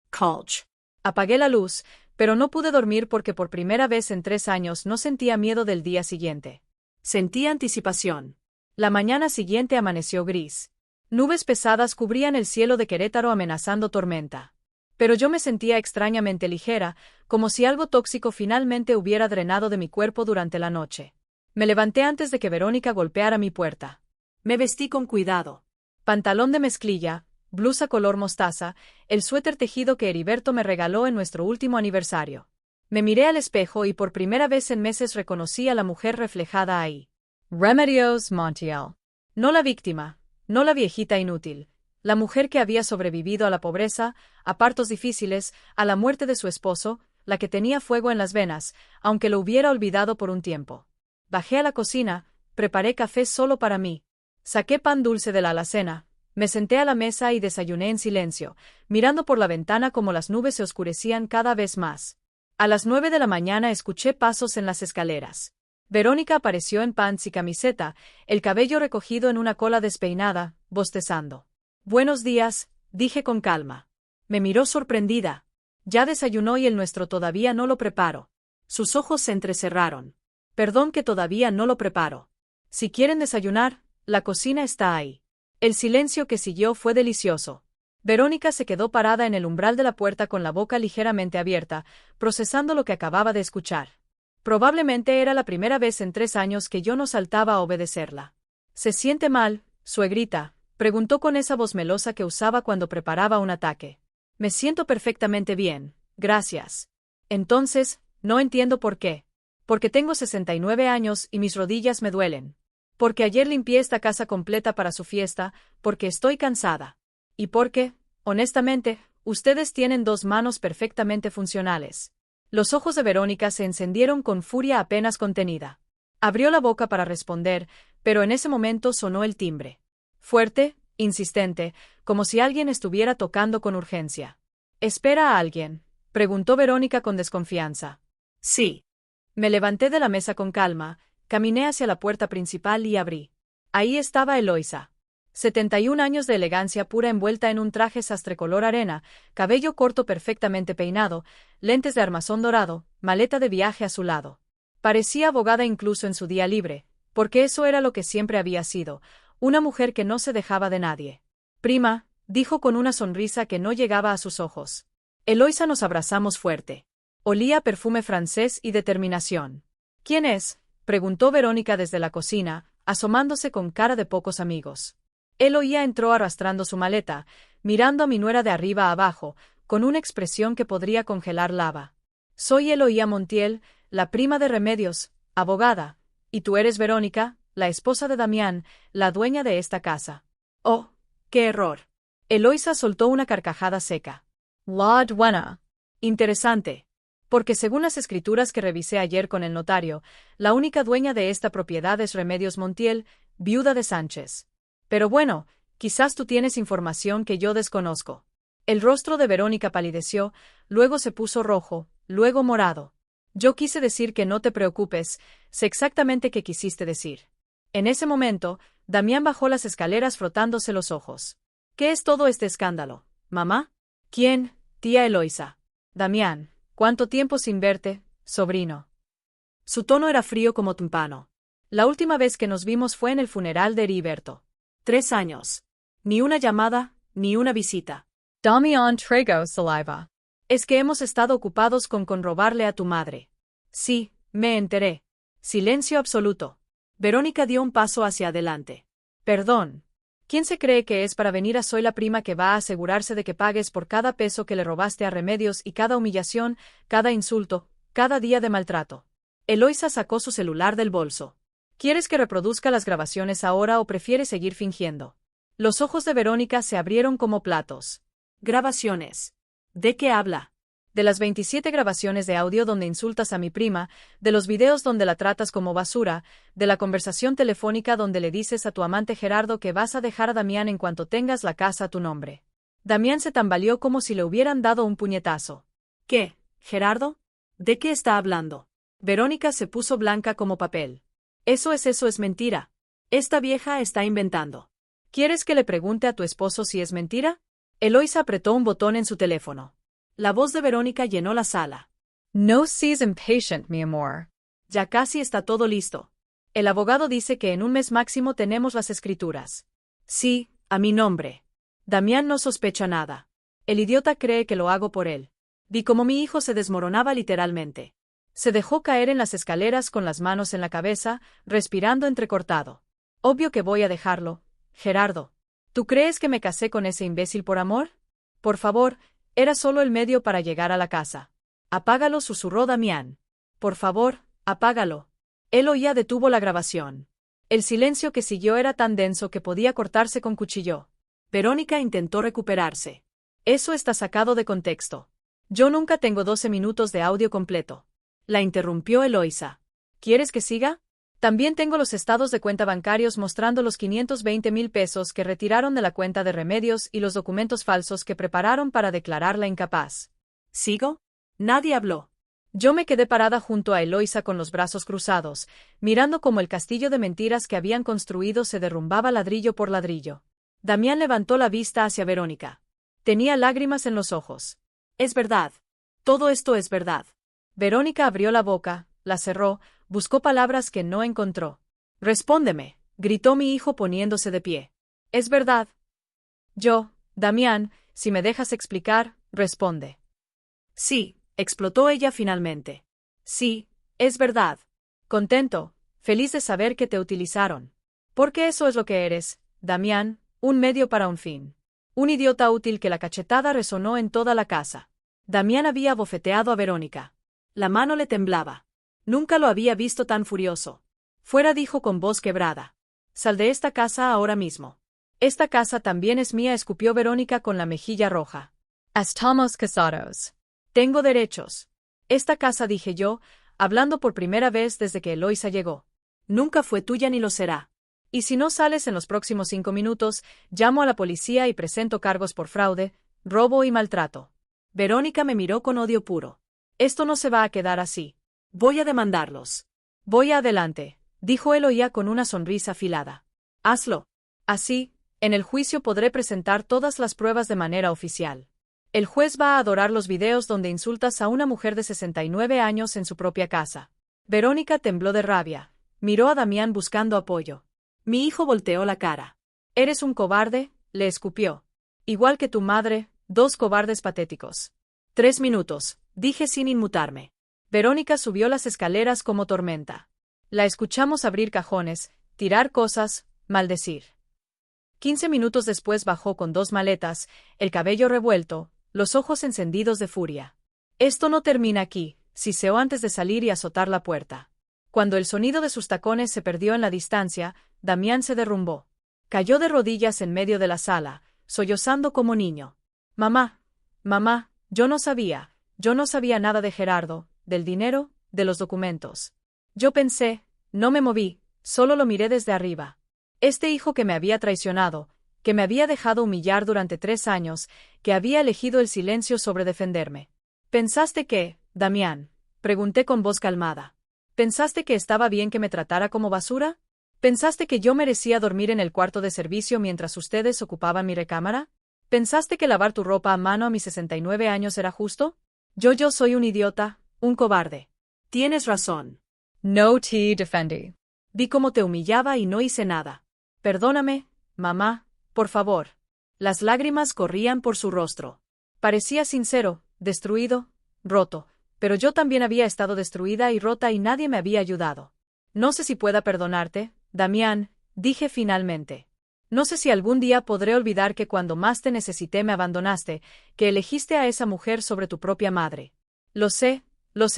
Colch. Apagué la luz, pero no pude dormir porque por primera vez en 3 años no sentía miedo del día siguiente. Sentía anticipación. La mañana siguiente amaneció gris. Nubes pesadas cubrían el cielo de Querétaro amenazando tormenta. Pero yo me sentía extrañamente ligera, como si algo tóxico finalmente hubiera drenado de mi cuerpo durante la noche. Me levanté antes de que Verónica golpeara mi puerta. Me vestí con cuidado. Pantalón de mezclilla, blusa color mostaza, el suéter tejido que Heriberto me regaló en nuestro último aniversario. Me miré al espejo y por primera vez en meses reconocí a la mujer reflejada ahí. Remedios Montiel. No la víctima, no la viejita inútil. La mujer que había sobrevivido a la pobreza, a partos difíciles, a la muerte de su esposo, la que tenía fuego en las venas, aunque lo hubiera olvidado por un tiempo. Bajé a la cocina, preparé café solo para mí. Saqué pan dulce de la alacena. Me senté a la mesa y desayuné en silencio, mirando por la ventana como las nubes se oscurecían cada vez más. A las 9 de la mañana escuché pasos en las escaleras. Verónica apareció en pants y camiseta, el cabello recogido en una cola despeinada, bostezando. Buenos días, dije con calma. Me miró sorprendida. Ya desayunó y el nuestro todavía no lo preparo. Sus ojos se entrecerraron. Perdón que todavía no lo preparo. Si quieren desayunar, la cocina está ahí. El silencio que siguió fue delicioso. Verónica se quedó parada en el umbral de la puerta con la boca ligeramente abierta, procesando lo que acababa de escuchar. Probablemente era la primera vez en 3 años que yo no saltaba a obedecerla. ¿Se siente mal, suegrita?, preguntó con esa voz melosa que usaba cuando preparaba un ataque. Me siento perfectamente bien, gracias. Entonces, no entiendo por qué. Porque tengo 69 años y mis rodillas me duelen. Porque ayer limpié esta casa completa para su fiesta, porque estoy cansada. Y porque, honestamente, ustedes tienen 2 manos perfectamente funcionales. Los ojos de Verónica se encendieron con furia apenas contenida. Abrió la boca para responder, pero en ese momento sonó el timbre. Fuerte, insistente, como si alguien estuviera tocando con urgencia. ¿Espera a alguien?, preguntó Verónica con desconfianza. Sí. Me levanté de la mesa con calma, caminé hacia la puerta principal y abrí. Ahí estaba Eloisa. 71 años de elegancia pura envuelta en un traje sastre color arena, cabello corto perfectamente peinado, lentes de armazón dorado, maleta de viaje a su lado. Parecía abogada incluso en su día libre, porque eso era lo que siempre había sido, una mujer que no se dejaba de nadie. Prima, dijo con una sonrisa que no llegaba a sus ojos. Eloisa nos abrazamos fuerte. Olía a perfume francés y determinación. ¿Quién es?, preguntó Verónica desde la cocina, asomándose con cara de pocos amigos. Eloía entró arrastrando su maleta, mirando a mi nuera de arriba a abajo, con una expresión que podría congelar lava. Soy Eloía Montiel, la prima de Remedios, abogada, y tú eres Verónica, la esposa de Damián, la dueña de esta casa. Oh, qué error. Eloisa soltó una carcajada seca. La dueña. Interesante. Porque según las escrituras que revisé ayer con el notario, la única dueña de esta propiedad es Remedios Montiel, viuda de Sánchez. Pero bueno, quizás tú tienes información que yo desconozco. El rostro de Verónica palideció, luego se puso rojo, luego morado. Yo quise decir que no te preocupes, sé exactamente qué quisiste decir. En ese momento, Damián bajó las escaleras frotándose los ojos. ¿Qué es todo este escándalo, mamá? ¿Quién? Tía Eloisa. Damián, ¿cuánto tiempo sin verte, sobrino? Su tono era frío como tímpano. La última vez que nos vimos fue en el funeral de Heriberto. 3 años. Ni una llamada, ni una visita. Damián tragó saliva. Es que hemos estado ocupados con robarle a tu madre. Sí, me enteré. Silencio absoluto. Verónica dio un paso hacia adelante. Perdón. ¿Quién se cree que es para venir a Soy la prima que va a asegurarse de que pagues por cada peso que le robaste a Remedios y cada humillación, cada insulto, cada día de maltrato? Eloisa sacó su celular del bolso. ¿Quieres que reproduzca las grabaciones ahora o prefieres seguir fingiendo? Los ojos de Verónica se abrieron como platos. Grabaciones. ¿De qué habla? De las 27 grabaciones de audio donde insultas a mi prima, de los videos donde la tratas como basura, de la conversación telefónica donde le dices a tu amante Gerardo que vas a dejar a Damián en cuanto tengas la casa a tu nombre. Damián se tambaleó como si le hubieran dado un puñetazo. ¿Qué, Gerardo? ¿De qué está hablando? Verónica se puso blanca como papel. Eso es mentira. Esta vieja está inventando. ¿Quieres que le pregunte a tu esposo si es mentira? Eloisa apretó un botón en su teléfono. La voz de Verónica llenó la sala. No seas impatient, mi amor. Ya casi está todo listo. El abogado dice que en un mes máximo tenemos las escrituras. Sí, a mi nombre. Damián no sospecha nada. El idiota cree que lo hago por él. Vi cómo mi hijo se desmoronaba literalmente. Se dejó caer en las escaleras con las manos en la cabeza, respirando entrecortado. Obvio que voy a dejarlo, Gerardo. ¿Tú crees que me casé con ese imbécil por amor? Por favor, era solo el medio para llegar a la casa. Apágalo, susurró Damián. Por favor, apágalo. Eloisa detuvo la grabación. El silencio que siguió era tan denso que podía cortarse con cuchillo. Verónica intentó recuperarse. Eso está sacado de contexto. Yo nunca tengo 12 minutos de audio completo. La interrumpió Eloisa. ¿Quieres que siga? También tengo los estados de cuenta bancarios mostrando los 520,000 pesos que retiraron de la cuenta de Remedios y los documentos falsos que prepararon para declararla incapaz. ¿Sigo? Nadie habló. Yo me quedé parada junto a Eloisa con los brazos cruzados, mirando cómo el castillo de mentiras que habían construido se derrumbaba ladrillo por ladrillo. Damián levantó la vista hacia Verónica. Tenía lágrimas en los ojos. Es verdad. Todo esto es verdad. Verónica abrió la boca, la cerró, buscó palabras que no encontró. Respóndeme, gritó mi hijo poniéndose de pie. Es verdad. Yo, Damián, si me dejas explicar, responde. Sí, explotó ella finalmente. Sí, es verdad. Contento, feliz de saber que te utilizaron. Porque eso es lo que eres, Damián, un medio para un fin. Un idiota útil que la cachetada resonó en toda la casa. Damián había abofeteado a Verónica. La mano le temblaba. Nunca lo había visto tan furioso. Fuera, dijo con voz quebrada. Sal de esta casa ahora mismo. Esta casa también es mía, escupió Verónica con la mejilla roja. Estamos casados. Tengo derechos. Esta casa, dije yo, hablando por primera vez desde que Eloisa llegó. Nunca fue tuya ni lo será. Y si no sales en los próximos 5 minutos, llamo a la policía y presento cargos por fraude, robo y maltrato. Verónica me miró con odio puro. Esto no se va a quedar así. Voy a demandarlos. Voy adelante, dijo Eloisa con una sonrisa afilada. Hazlo. Así, en el juicio podré presentar todas las pruebas de manera oficial. El juez va a adorar los videos donde insultas a una mujer de 69 años en su propia casa. Verónica tembló de rabia. Miró a Damián buscando apoyo. Mi hijo volteó la cara. Eres un cobarde, le escupió. Igual que tu madre, 2 cobardes patéticos. 3 minutos, dije sin inmutarme. Verónica subió las escaleras como tormenta. La escuchamos abrir cajones, tirar cosas, maldecir. 15 minutos después bajó con 2 maletas, el cabello revuelto, los ojos encendidos de furia. Esto no termina aquí, siseó antes de salir y azotar la puerta. Cuando el sonido de sus tacones se perdió en la distancia, Damián se derrumbó. Cayó de rodillas en medio de la sala, sollozando como niño. Mamá, mamá, yo no sabía nada de Gerardo, del dinero, de los documentos. Yo pensé, no me moví, solo lo miré desde arriba. Este hijo que me había traicionado, que me había dejado humillar durante 3 años, que había elegido el silencio sobre defenderme. ¿Pensaste que, Damián, Pregunté con voz calmada. ¿Pensaste que estaba bien que me tratara como basura? ¿Pensaste que yo merecía dormir en el cuarto de servicio mientras ustedes ocupaban mi recámara? ¿Pensaste que lavar tu ropa a mano a mis 69 años era justo? Yo soy un idiota, un cobarde. Tienes razón. No te defendí. Vi cómo te humillaba y no hice nada. Perdóname, mamá, por favor. Las lágrimas corrían por su rostro. Parecía sincero, destruido, roto, pero yo también había estado destruida y rota y nadie me había ayudado. No sé si pueda perdonarte, Damián, dije finalmente. No sé si algún día podré olvidar que cuando más te necesité me abandonaste, que elegiste a esa mujer sobre tu propia madre. Lo sé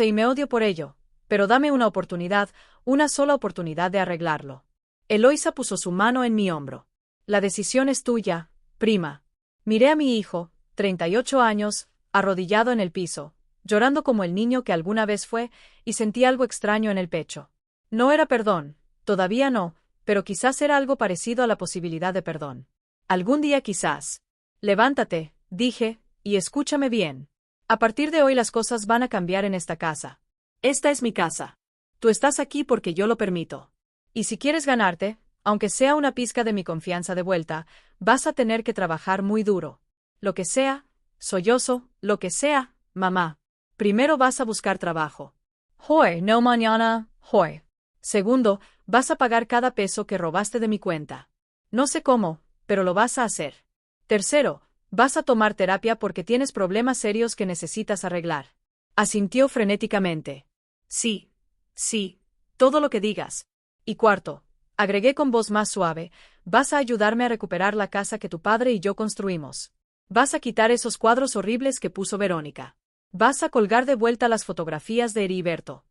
y me odio por ello, pero dame una oportunidad, una sola oportunidad de arreglarlo. Eloísa puso su mano en mi hombro. La decisión es tuya, prima. Miré a mi hijo, 38 años, arrodillado en el piso, llorando como el niño que alguna vez fue, y sentí algo extraño en el pecho. No era perdón, todavía no, pero quizás era algo parecido a la posibilidad de perdón. Algún día quizás. Levántate, dije, y escúchame bien. A partir de hoy las cosas van a cambiar en esta casa. Esta es mi casa. Tú estás aquí porque yo lo permito. Y si quieres ganarte, aunque sea una pizca de mi confianza de vuelta, vas a tener que trabajar muy duro. Lo que sea, sollozo, lo que sea, mamá. Primero vas a buscar trabajo. Hoy, no mañana, hoy. Segundo, vas a pagar cada peso que robaste de mi cuenta. No sé cómo, pero lo vas a hacer. Tercero, vas a tomar terapia porque tienes problemas serios que necesitas arreglar. Asintió frenéticamente. Sí, todo lo que digas. Y cuarto, agregué con voz más suave, vas a ayudarme a recuperar la casa que tu padre y yo construimos. Vas a quitar esos cuadros horribles que puso Verónica. Vas a colgar de vuelta las fotografías de Heriberto.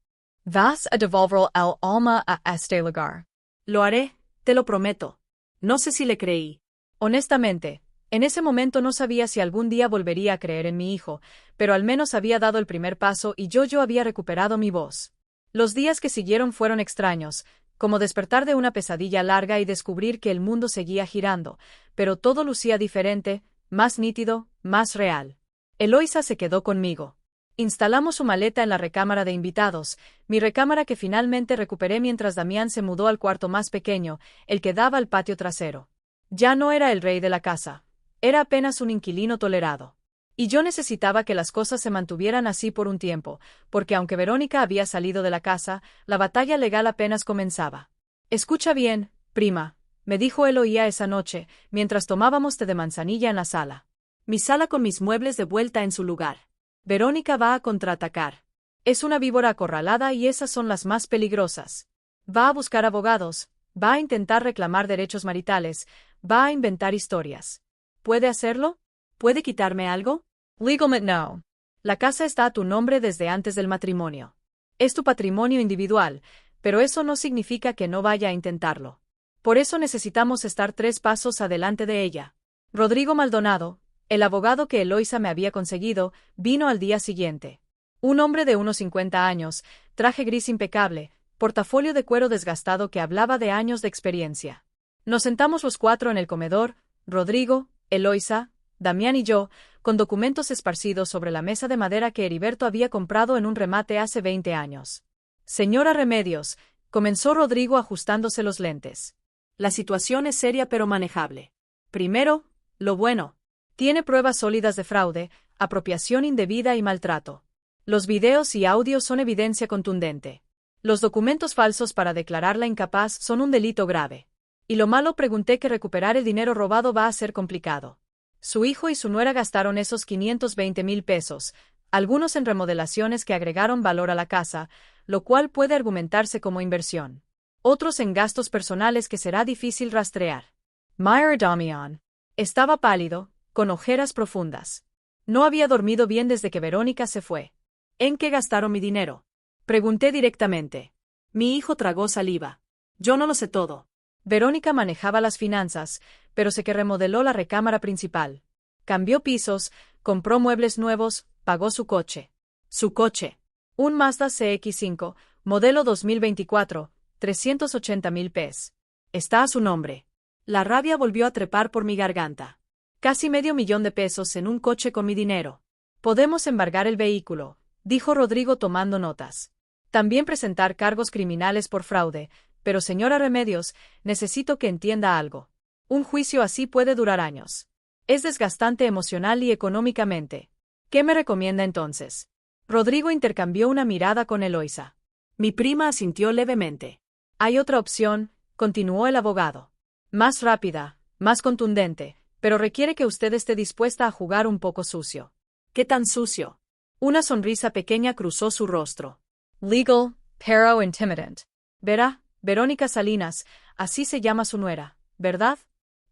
Vas a devolver el alma a este lugar. Lo haré, te lo prometo. No sé si le creí. Honestamente, en ese momento no sabía si algún día volvería a creer en mi hijo, pero al menos había dado el primer paso y yo había recuperado mi voz. Los días que siguieron fueron extraños, como despertar de una pesadilla larga y descubrir que el mundo seguía girando, pero todo lucía diferente, más nítido, más real. Eloísa se quedó conmigo. Instalamos su maleta en la recámara de invitados, mi recámara que finalmente recuperé mientras Damián se mudó al cuarto más pequeño, el que daba al patio trasero. Ya no era el rey de la casa. Era apenas un inquilino tolerado. Y yo necesitaba que las cosas se mantuvieran así por un tiempo, porque aunque Verónica había salido de la casa, la batalla legal apenas comenzaba. Escucha bien, prima, me dijo Eloía esa noche, mientras tomábamos té de manzanilla en la sala. Mi sala con mis muebles de vuelta en su lugar. Verónica va a contraatacar. Es una víbora acorralada y esas son las más peligrosas. Va a buscar abogados, va a intentar reclamar derechos maritales, va a inventar historias. ¿Puede hacerlo? ¿Puede quitarme algo? Legalmente no. La casa está a tu nombre desde antes del matrimonio. Es tu patrimonio individual, pero eso no significa que no vaya a intentarlo. Por eso necesitamos estar 3 pasos adelante de ella. Rodrigo Maldonado, el abogado que Eloísa me había conseguido, vino al día siguiente. Un hombre de unos 50 años, traje gris impecable, portafolio de cuero desgastado que hablaba de años de experiencia. Nos sentamos los 4 en el comedor, Rodrigo, Eloísa, Damián y yo, con documentos esparcidos sobre la mesa de madera que Heriberto había comprado en un remate hace 20 años. Señora Remedios, comenzó Rodrigo ajustándose los lentes. La situación es seria pero manejable. Primero, lo bueno. Tiene pruebas sólidas de fraude, apropiación indebida y maltrato. Los videos y audios son evidencia contundente. Los documentos falsos para declararla incapaz son un delito grave. Y lo malo, pregunté, que recuperar el dinero robado va a ser complicado. Su hijo y su nuera gastaron esos 520,000 pesos, algunos en remodelaciones que agregaron valor a la casa, lo cual puede argumentarse como inversión. Otros en gastos personales que será difícil rastrear. Meyer Damián estaba pálido, con ojeras profundas. No había dormido bien desde que Verónica se fue. ¿En qué gastaron mi dinero? Pregunté directamente. Mi hijo tragó saliva. Yo no lo sé todo. Verónica manejaba las finanzas, pero sé que remodeló la recámara principal. Cambió pisos, compró muebles nuevos, pagó su coche. ¿Su coche? Un Mazda CX-5, modelo 2024, 380,000 pesos. Está a su nombre. La rabia volvió a trepar por mi garganta. Casi $500,000 en un coche con mi dinero. Podemos embargar el vehículo, dijo Rodrigo tomando notas. También presentar cargos criminales por fraude, pero señora Remedios, necesito que entienda algo. Un juicio así puede durar años. Es desgastante emocional y económicamente. ¿Qué me recomienda entonces? Rodrigo intercambió una mirada con Eloisa. Mi prima asintió levemente. Hay otra opción, continuó el abogado. Más rápida, más contundente, pero requiere que usted esté dispuesta a jugar un poco sucio. ¿Qué tan sucio? Una sonrisa pequeña cruzó su rostro. Legal, pero intimidant. Verá, Verónica Salinas, así se llama su nuera, ¿verdad?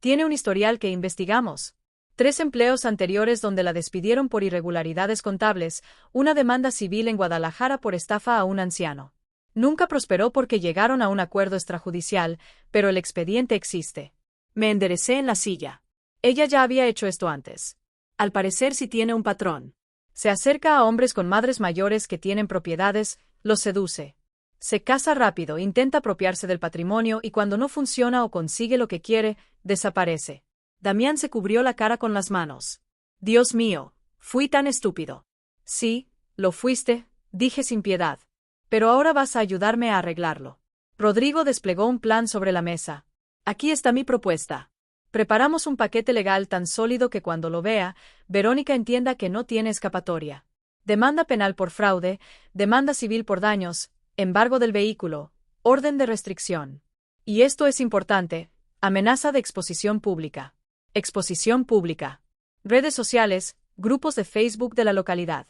Tiene un historial que investigamos. 3 empleos anteriores donde la despidieron por irregularidades contables, una demanda civil en Guadalajara por estafa a un anciano. Nunca prosperó porque llegaron a un acuerdo extrajudicial, pero el expediente existe. Me enderecé en la silla. Ella ya había hecho esto antes. Al parecer sí tiene un patrón. Se acerca a hombres con madres mayores que tienen propiedades, los seduce. Se casa rápido, intenta apropiarse del patrimonio y cuando no funciona o consigue lo que quiere, desaparece. Damián se cubrió la cara con las manos. Dios mío, fui tan estúpido. Sí, lo fuiste, dije sin piedad. Pero ahora vas a ayudarme a arreglarlo. Rodrigo desplegó un plan sobre la mesa. Aquí está mi propuesta. Preparamos un paquete legal tan sólido que cuando lo vea, Verónica entienda que no tiene escapatoria. Demanda penal por fraude, demanda civil por daños, embargo del vehículo, orden de restricción. Y esto es importante, amenaza de exposición pública. Exposición pública. Redes sociales, grupos de Facebook de la localidad.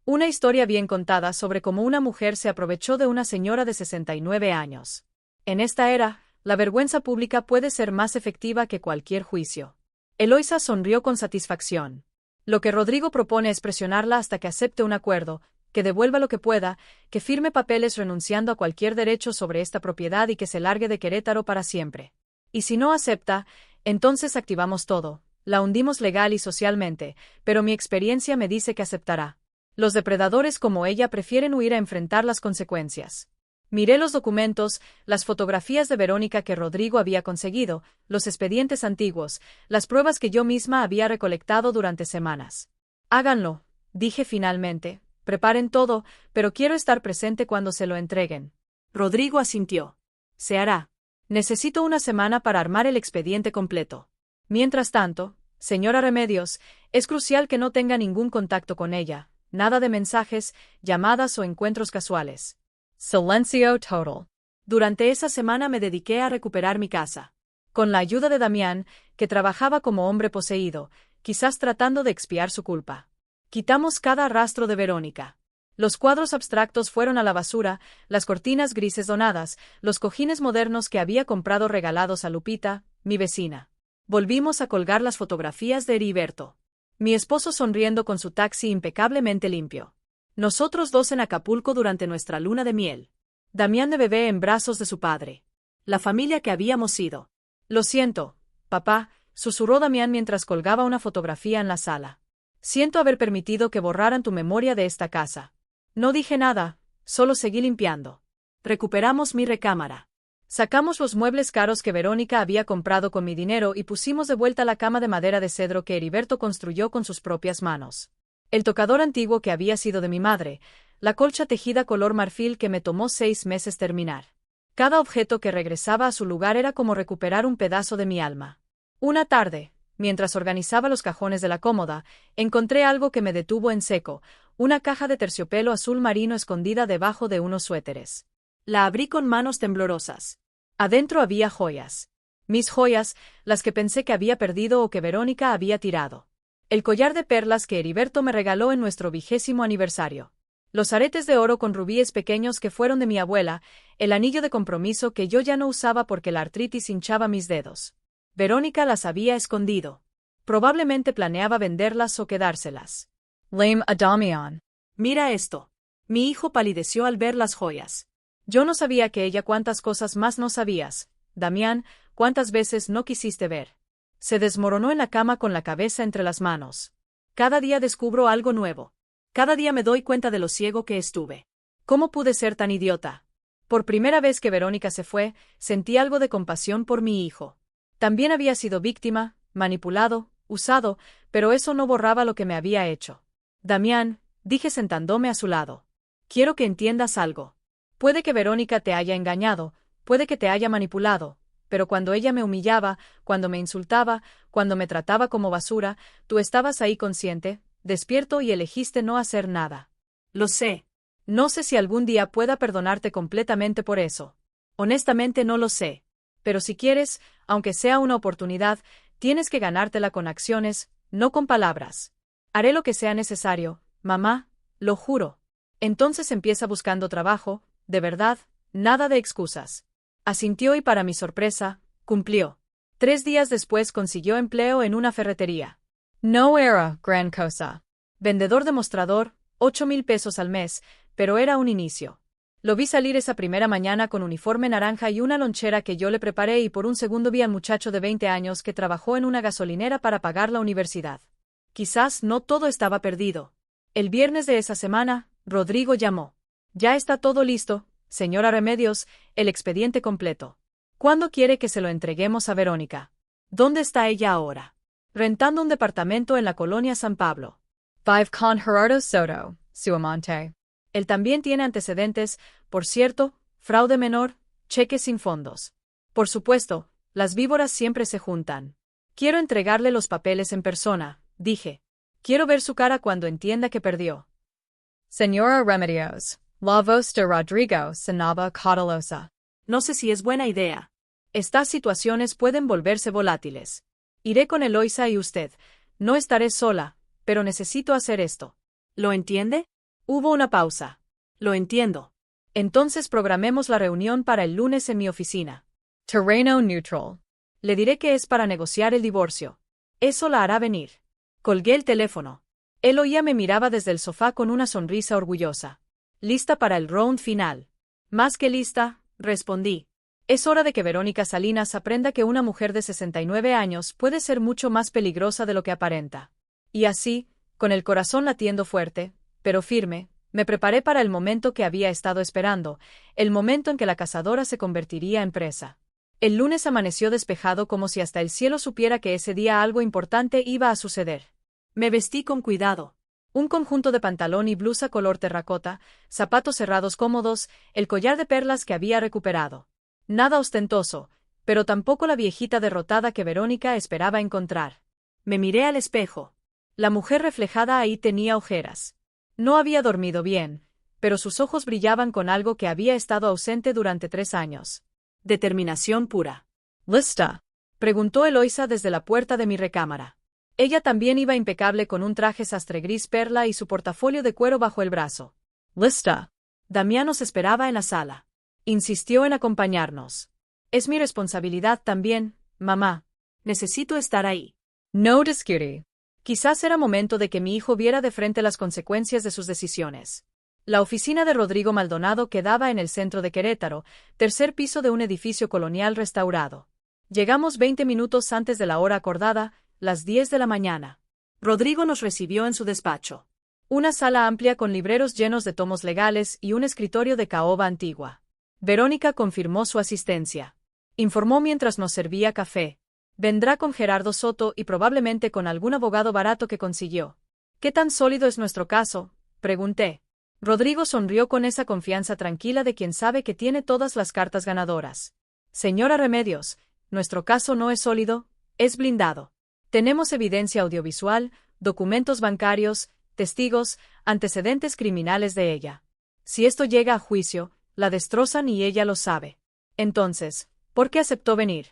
Una historia bien contada sobre cómo una mujer se aprovechó de una señora de 69 años. En esta era, la vergüenza pública puede ser más efectiva que cualquier juicio. Eloisa sonrió con satisfacción. Lo que Rodrigo propone es presionarla hasta que acepte un acuerdo, que devuelva lo que pueda, que firme papeles renunciando a cualquier derecho sobre esta propiedad y que se largue de Querétaro para siempre. Y si no acepta, entonces activamos todo, la hundimos legal y socialmente, pero mi experiencia me dice que aceptará. Los depredadores como ella prefieren huir a enfrentar las consecuencias. Miré los documentos, las fotografías de Verónica que Rodrigo había conseguido, los expedientes antiguos, las pruebas que yo misma había recolectado durante semanas. Háganlo, dije finalmente, preparen todo, pero quiero estar presente cuando se lo entreguen. Rodrigo asintió. Se hará. Necesito una semana para armar el expediente completo. Mientras tanto, señora Remedios, es crucial que no tenga ningún contacto con ella, nada de mensajes, llamadas o encuentros casuales. Silencio total. Durante esa semana me dediqué a recuperar mi casa. Con la ayuda de Damián, que trabajaba como hombre poseído, quizás tratando de expiar su culpa. Quitamos cada rastro de Verónica. Los cuadros abstractos fueron a la basura, las cortinas grises donadas, los cojines modernos que había comprado regalados a Lupita, mi vecina. Volvimos a colgar las fotografías de Heriberto. Mi esposo sonriendo con su taxi impecablemente limpio. Nosotros 2 en Acapulco durante nuestra luna de miel. Damián de bebé en brazos de su padre. La familia que habíamos sido. Lo siento, papá, susurró Damián mientras colgaba una fotografía en la sala. Siento haber permitido que borraran tu memoria de esta casa. No dije nada, solo seguí limpiando. Recuperamos mi recámara. Sacamos los muebles caros que Verónica había comprado con mi dinero y pusimos de vuelta la cama de madera de cedro que Heriberto construyó con sus propias manos. El tocador antiguo que había sido de mi madre, la colcha tejida color marfil que me tomó 6 meses terminar. Cada objeto que regresaba a su lugar era como recuperar un pedazo de mi alma. Una tarde, mientras organizaba los cajones de la cómoda, encontré algo que me detuvo en seco, una caja de terciopelo azul marino escondida debajo de unos suéteres. La abrí con manos temblorosas. Adentro había joyas. Mis joyas, las que pensé que había perdido o que Verónica había tirado. El collar de perlas que Heriberto me regaló en nuestro 20º aniversario. Los aretes de oro con rubíes pequeños que fueron de mi abuela, el anillo de compromiso que yo ya no usaba porque la artritis hinchaba mis dedos. Verónica las había escondido. Probablemente planeaba venderlas o quedárselas. Lame a Damián. Mira esto. Mi hijo palideció al ver las joyas. Yo no sabía que ella cuántas cosas más no sabías. Damián, cuántas veces no quisiste ver. Se desmoronó en la cama con la cabeza entre las manos. Cada día descubro algo nuevo. Cada día me doy cuenta de lo ciego que estuve. ¿Cómo pude ser tan idiota? Por primera vez que Verónica se fue, sentí algo de compasión por mi hijo. También había sido víctima, manipulado, usado, pero eso no borraba lo que me había hecho. Damián, dije sentándome a su lado. Quiero que entiendas algo. Puede que Verónica te haya engañado, puede que te haya manipulado, pero cuando ella me humillaba, cuando me insultaba, cuando me trataba como basura, tú estabas ahí consciente, despierto y elegiste no hacer nada. Lo sé. No sé si algún día pueda perdonarte completamente por eso. Honestamente no lo sé. Pero si quieres, aunque sea una oportunidad, tienes que ganártela con acciones, no con palabras. Haré lo que sea necesario, mamá, lo juro. Entonces empieza buscando trabajo, de verdad, nada de excusas. Asintió y para mi sorpresa, cumplió. 3 días después consiguió empleo en una ferretería. No era gran cosa. Vendedor de mostrador, 8,000 pesos al mes, pero era un inicio. Lo vi salir esa primera mañana con uniforme naranja y una lonchera que yo le preparé y por un segundo vi al muchacho de 20 años que trabajó en una gasolinera para pagar la universidad. Quizás no todo estaba perdido. El viernes de esa semana, Rodrigo llamó. Ya está todo listo, señora Remedios, el expediente completo. ¿Cuándo quiere que se lo entreguemos a Verónica? ¿Dónde está ella ahora? Rentando un departamento en la colonia San Pablo. 5 con Gerardo Soto, Suamonte. Él también tiene antecedentes, por cierto, fraude menor, cheques sin fondos. Por supuesto, las víboras siempre se juntan. Quiero entregarle los papeles en persona, dije. Quiero ver su cara cuando entienda que perdió. Señora Remedios, la voz de Rodrigo sonaba cautelosa. No sé si es buena idea. Estas situaciones pueden volverse volátiles. Iré con Eloisa y usted. No estaré sola, pero necesito hacer esto. ¿Lo entiende? Hubo una pausa. Lo entiendo. Entonces programemos la reunión para el lunes en mi oficina. Terreno neutral. Le diré que es para negociar el divorcio. Eso la hará venir. Colgué el teléfono. Eloía me miraba desde el sofá con una sonrisa orgullosa. ¿Lista para el round final? Más que lista, respondí. Es hora de que Verónica Salinas aprenda que una mujer de 69 años puede ser mucho más peligrosa de lo que aparenta. Y así, con el corazón latiendo fuerte, pero firme, me preparé para el momento que había estado esperando, el momento en que la cazadora se convertiría en presa. El lunes amaneció despejado como si hasta el cielo supiera que ese día algo importante iba a suceder. Me vestí con cuidado. Un conjunto de pantalón y blusa color terracota, zapatos cerrados cómodos, el collar de perlas que había recuperado. Nada ostentoso, pero tampoco la viejita derrotada que Verónica esperaba encontrar. Me miré al espejo. La mujer reflejada ahí tenía ojeras. No había dormido bien, pero sus ojos brillaban con algo que había estado ausente durante 3 años. Determinación pura. ¿Lista?, preguntó Eloisa desde la puerta de mi recámara. Ella también iba impecable con un traje sastre gris perla y su portafolio de cuero bajo el brazo. ¿Lista? Damián nos esperaba en la sala. Insistió en acompañarnos. Es mi responsabilidad también, mamá. Necesito estar ahí. No discutiré. Quizás era momento de que mi hijo viera de frente las consecuencias de sus decisiones. La oficina de Rodrigo Maldonado quedaba en el centro de Querétaro, 3er piso de un edificio colonial restaurado. Llegamos 20 minutos antes de la hora acordada, las 10 de la mañana. Rodrigo nos recibió en su despacho. Una sala amplia con libreros llenos de tomos legales y un escritorio de caoba antigua. Verónica confirmó su asistencia. Informó mientras nos servía café. Vendrá con Gerardo Soto y probablemente con algún abogado barato que consiguió. ¿Qué tan sólido es nuestro caso?, pregunté. Rodrigo sonrió con esa confianza tranquila de quien sabe que tiene todas las cartas ganadoras. Señora Remedios, nuestro caso no es sólido, es blindado. Tenemos evidencia audiovisual, documentos bancarios, testigos, antecedentes criminales de ella. Si esto llega a juicio, la destrozan y ella lo sabe. Entonces, ¿por qué aceptó venir?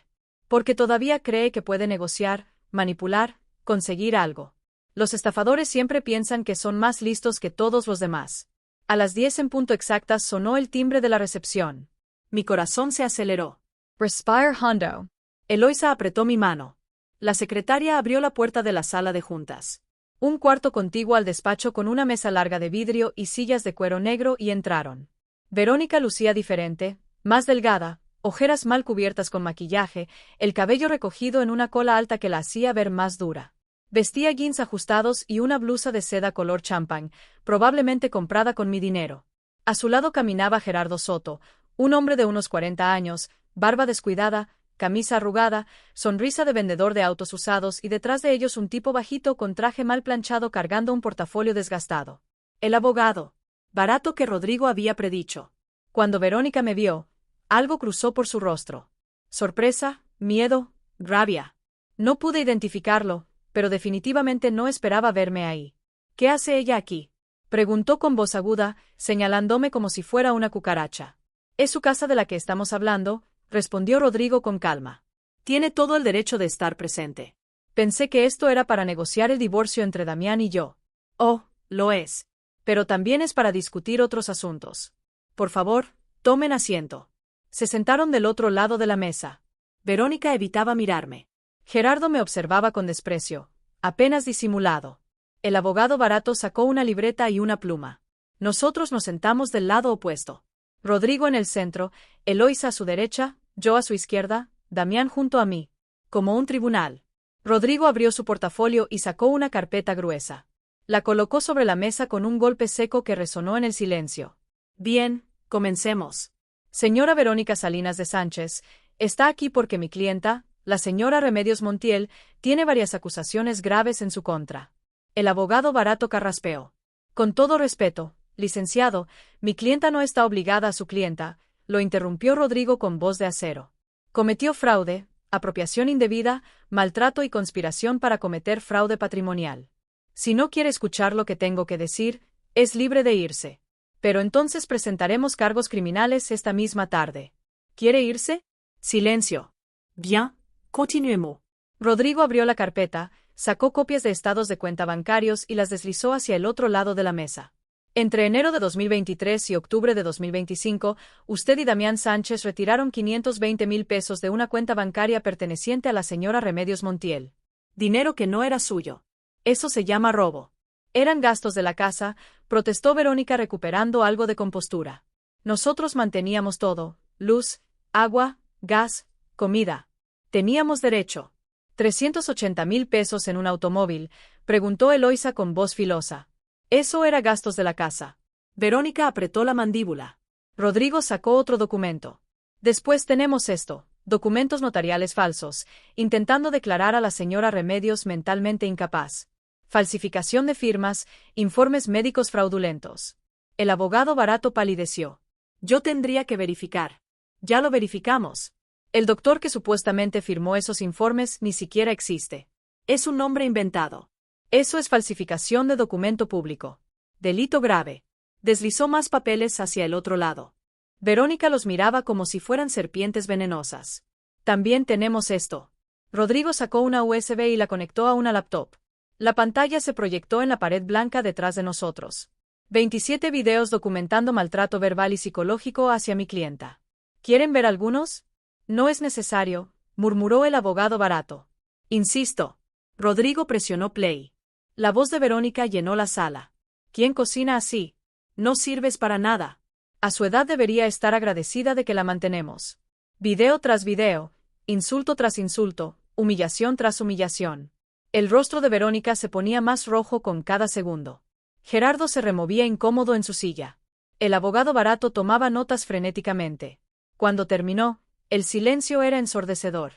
Porque todavía cree que puede negociar, manipular, conseguir algo. Los estafadores siempre piensan que son más listos que todos los demás. A las 10 en punto exactas sonó el timbre de la recepción. Mi corazón se aceleró. Respire hondo. Eloisa apretó mi mano. La secretaria abrió la puerta de la sala de juntas. Un cuarto contiguo al despacho con una mesa larga de vidrio y sillas de cuero negro y entraron. Verónica lucía diferente, más delgada, ojeras mal cubiertas con maquillaje, el cabello recogido en una cola alta que la hacía ver más dura. Vestía jeans ajustados y una blusa de seda color champán, probablemente comprada con mi dinero. A su lado caminaba Gerardo Soto, un hombre de unos 40 años, barba descuidada, camisa arrugada, sonrisa de vendedor de autos usados y detrás de ellos un tipo bajito con traje mal planchado cargando un portafolio desgastado. El abogado. Barato que Rodrigo había predicho. Cuando Verónica me vio, algo cruzó por su rostro. Sorpresa, miedo, rabia. No pude identificarlo, pero definitivamente no esperaba verme ahí. ¿Qué hace ella aquí? Preguntó con voz aguda, señalándome como si fuera una cucaracha. Es su casa de la que estamos hablando, respondió Rodrigo con calma. Tiene todo el derecho de estar presente. Pensé que esto era para negociar el divorcio entre Damián y yo. Oh, lo es. Pero también es para discutir otros asuntos. Por favor, tomen asiento. Se sentaron del otro lado de la mesa. Verónica evitaba mirarme. Gerardo me observaba con desprecio, apenas disimulado. El abogado Barato sacó una libreta y una pluma. Nosotros nos sentamos del lado opuesto. Rodrigo en el centro, Eloísa a su derecha, yo a su izquierda, Damián junto a mí. Como un tribunal. Rodrigo abrió su portafolio y sacó una carpeta gruesa. La colocó sobre la mesa con un golpe seco que resonó en el silencio. Bien, comencemos. Señora Verónica Salinas de Sánchez, está aquí porque mi clienta, la señora Remedios Montiel, tiene varias acusaciones graves en su contra. El abogado Barato carraspeó. Con todo respeto, licenciado, mi clienta no está obligada a su clienta, lo interrumpió Rodrigo con voz de acero. Cometió fraude, apropiación indebida, maltrato y conspiración para cometer fraude patrimonial. Si no quiere escuchar lo que tengo que decir, es libre de irse. Pero entonces presentaremos cargos criminales esta misma tarde. ¿Quiere irse? Silencio. Bien, continuemos. Rodrigo abrió la carpeta, sacó copias de estados de cuenta bancarios y las deslizó hacia el otro lado de la mesa. Entre enero de 2023 y octubre de 2025, usted y Damián Sánchez retiraron 520,000 pesos de una cuenta bancaria perteneciente a la señora Remedios Montiel. Dinero que no era suyo. Eso se llama robo. Eran gastos de la casa, protestó Verónica recuperando algo de compostura. Nosotros manteníamos todo, luz, agua, gas, comida. Teníamos derecho. 380,000 pesos en un automóvil, preguntó Eloísa con voz filosa. Eso era gastos de la casa. Verónica apretó la mandíbula. Rodrigo sacó otro documento. Después tenemos esto, documentos notariales falsos, intentando declarar a la señora Remedios mentalmente incapaz. Falsificación de firmas, informes médicos fraudulentos. El abogado Barato palideció. Yo tendría que verificar. Ya lo verificamos. El doctor que supuestamente firmó esos informes ni siquiera existe. Es un nombre inventado. Eso es falsificación de documento público. Delito grave. Deslizó más papeles hacia el otro lado. Verónica los miraba como si fueran serpientes venenosas. También tenemos esto. Rodrigo sacó una USB y la conectó a una laptop. La pantalla se proyectó en la pared blanca detrás de nosotros. 27 videos documentando maltrato verbal y psicológico hacia mi clienta. ¿Quieren ver algunos? No es necesario, murmuró el abogado Barato. Insisto. Rodrigo presionó play. La voz de Verónica llenó la sala. ¿Quién cocina así? No sirves para nada. A su edad debería estar agradecida de que la mantenemos. Video tras video, insulto tras insulto, humillación tras humillación. El rostro de Verónica se ponía más rojo con cada segundo. Gerardo se removía incómodo en su silla. El abogado Barato tomaba notas frenéticamente. Cuando terminó, el silencio era ensordecedor.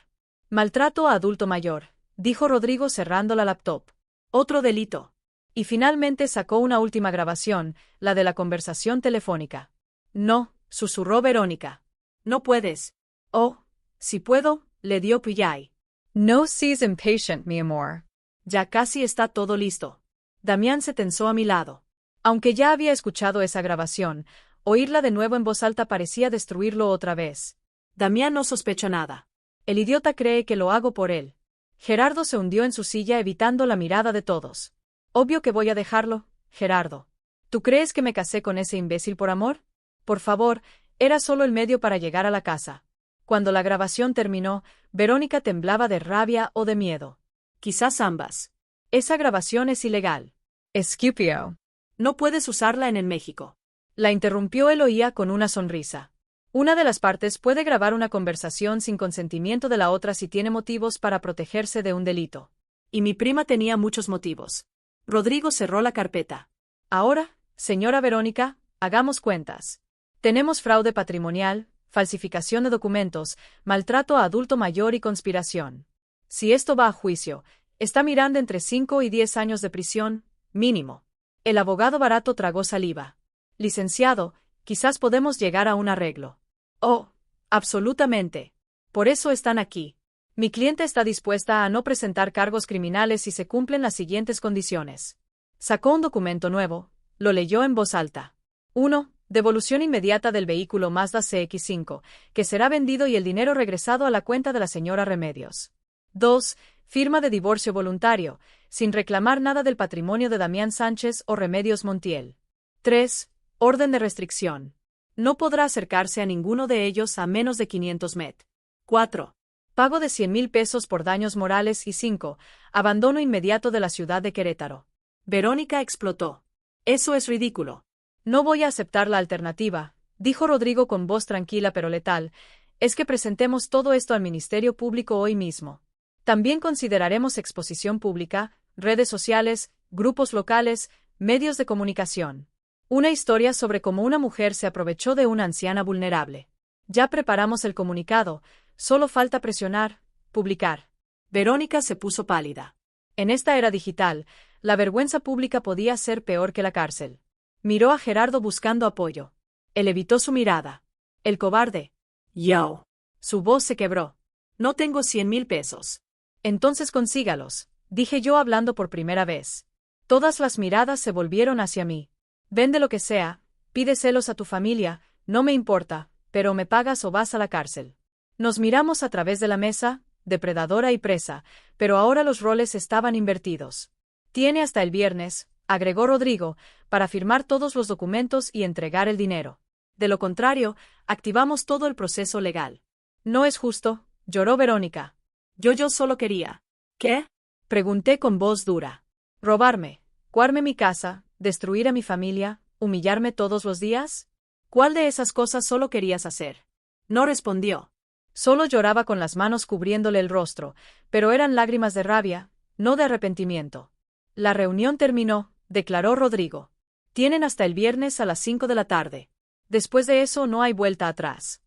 Maltrato a adulto mayor, dijo Rodrigo cerrando la laptop. Otro delito. Y finalmente sacó una última grabación, la de la conversación telefónica. No, susurró Verónica. No puedes. Oh, si puedo, le dio Pillay. No seas impatient, mi amor. Ya casi está todo listo. Damián se tensó a mi lado. Aunque ya había escuchado esa grabación, oírla de nuevo en voz alta parecía destruirlo otra vez. Damián no sospecha nada. El idiota cree que lo hago por él. Gerardo se hundió en su silla evitando la mirada de todos. Obvio que voy a dejarlo, Gerardo. ¿Tú crees que me casé con ese imbécil por amor? Por favor, era solo el medio para llegar a la casa. Cuando la grabación terminó, Verónica temblaba de rabia o de miedo. Quizás ambas. Esa grabación es ilegal. Escupio. No puedes usarla en México. La interrumpió Eloía con una sonrisa. Una de las partes puede grabar una conversación sin consentimiento de la otra si tiene motivos para protegerse de un delito. Y mi prima tenía muchos motivos. Rodrigo cerró la carpeta. Ahora, señora Verónica, hagamos cuentas. Tenemos fraude patrimonial, falsificación de documentos, maltrato a adulto mayor y conspiración. Si esto va a juicio, está mirando entre 5 y 10 años de prisión, mínimo. El abogado barato tragó saliva. Licenciado, quizás podemos llegar a un arreglo. Oh, absolutamente. Por eso están aquí. Mi cliente está dispuesta a no presentar cargos criminales si se cumplen las siguientes condiciones. Sacó un documento nuevo, lo leyó en voz alta. 1. Devolución inmediata del vehículo Mazda CX-5, que será vendido y el dinero regresado a la cuenta de la señora Remedios. 2. Firma de divorcio voluntario, sin reclamar nada del patrimonio de Damián Sánchez o Remedios Montiel. 3. Orden de restricción. No podrá acercarse a ninguno de ellos a menos de 500 met. 4. Pago de 100,000 pesos por daños morales y 5. Abandono inmediato de la ciudad de Querétaro. Verónica explotó. Eso es ridículo. No voy a aceptar la alternativa, dijo Rodrigo con voz tranquila pero letal. Es que presentemos todo esto al Ministerio Público hoy mismo. También consideraremos exposición pública, redes sociales, grupos locales, medios de comunicación. Una historia sobre cómo una mujer se aprovechó de una anciana vulnerable. Ya preparamos el comunicado, solo falta presionar, publicar. Verónica se puso pálida. En esta era digital, la vergüenza pública podía ser peor que la cárcel. Miró a Gerardo buscando apoyo. Él evitó su mirada. El cobarde. Yo. Su voz se quebró. No tengo 100,000 pesos. Entonces consígalos, dije yo hablando por primera vez. Todas las miradas se volvieron hacia mí. Vende lo que sea, pídeselos a tu familia, no me importa, pero me pagas o vas a la cárcel. Nos miramos a través de la mesa, depredadora y presa, pero ahora los roles estaban invertidos. Tiene hasta el viernes, agregó Rodrigo, para firmar todos los documentos y entregar el dinero. De lo contrario, activamos todo el proceso legal. No es justo, lloró Verónica. Yo solo quería. ¿Qué? Pregunté con voz dura. ¿Robarme? ¿Coarme mi casa? ¿Destruir a mi familia? ¿Humillarme todos los días? ¿Cuál de esas cosas solo querías hacer? No respondió. Solo lloraba con las manos cubriéndole el rostro, pero eran lágrimas de rabia, no de arrepentimiento. La reunión terminó, declaró Rodrigo. Tienen hasta el viernes a las 5 de la tarde. Después de eso no hay vuelta atrás.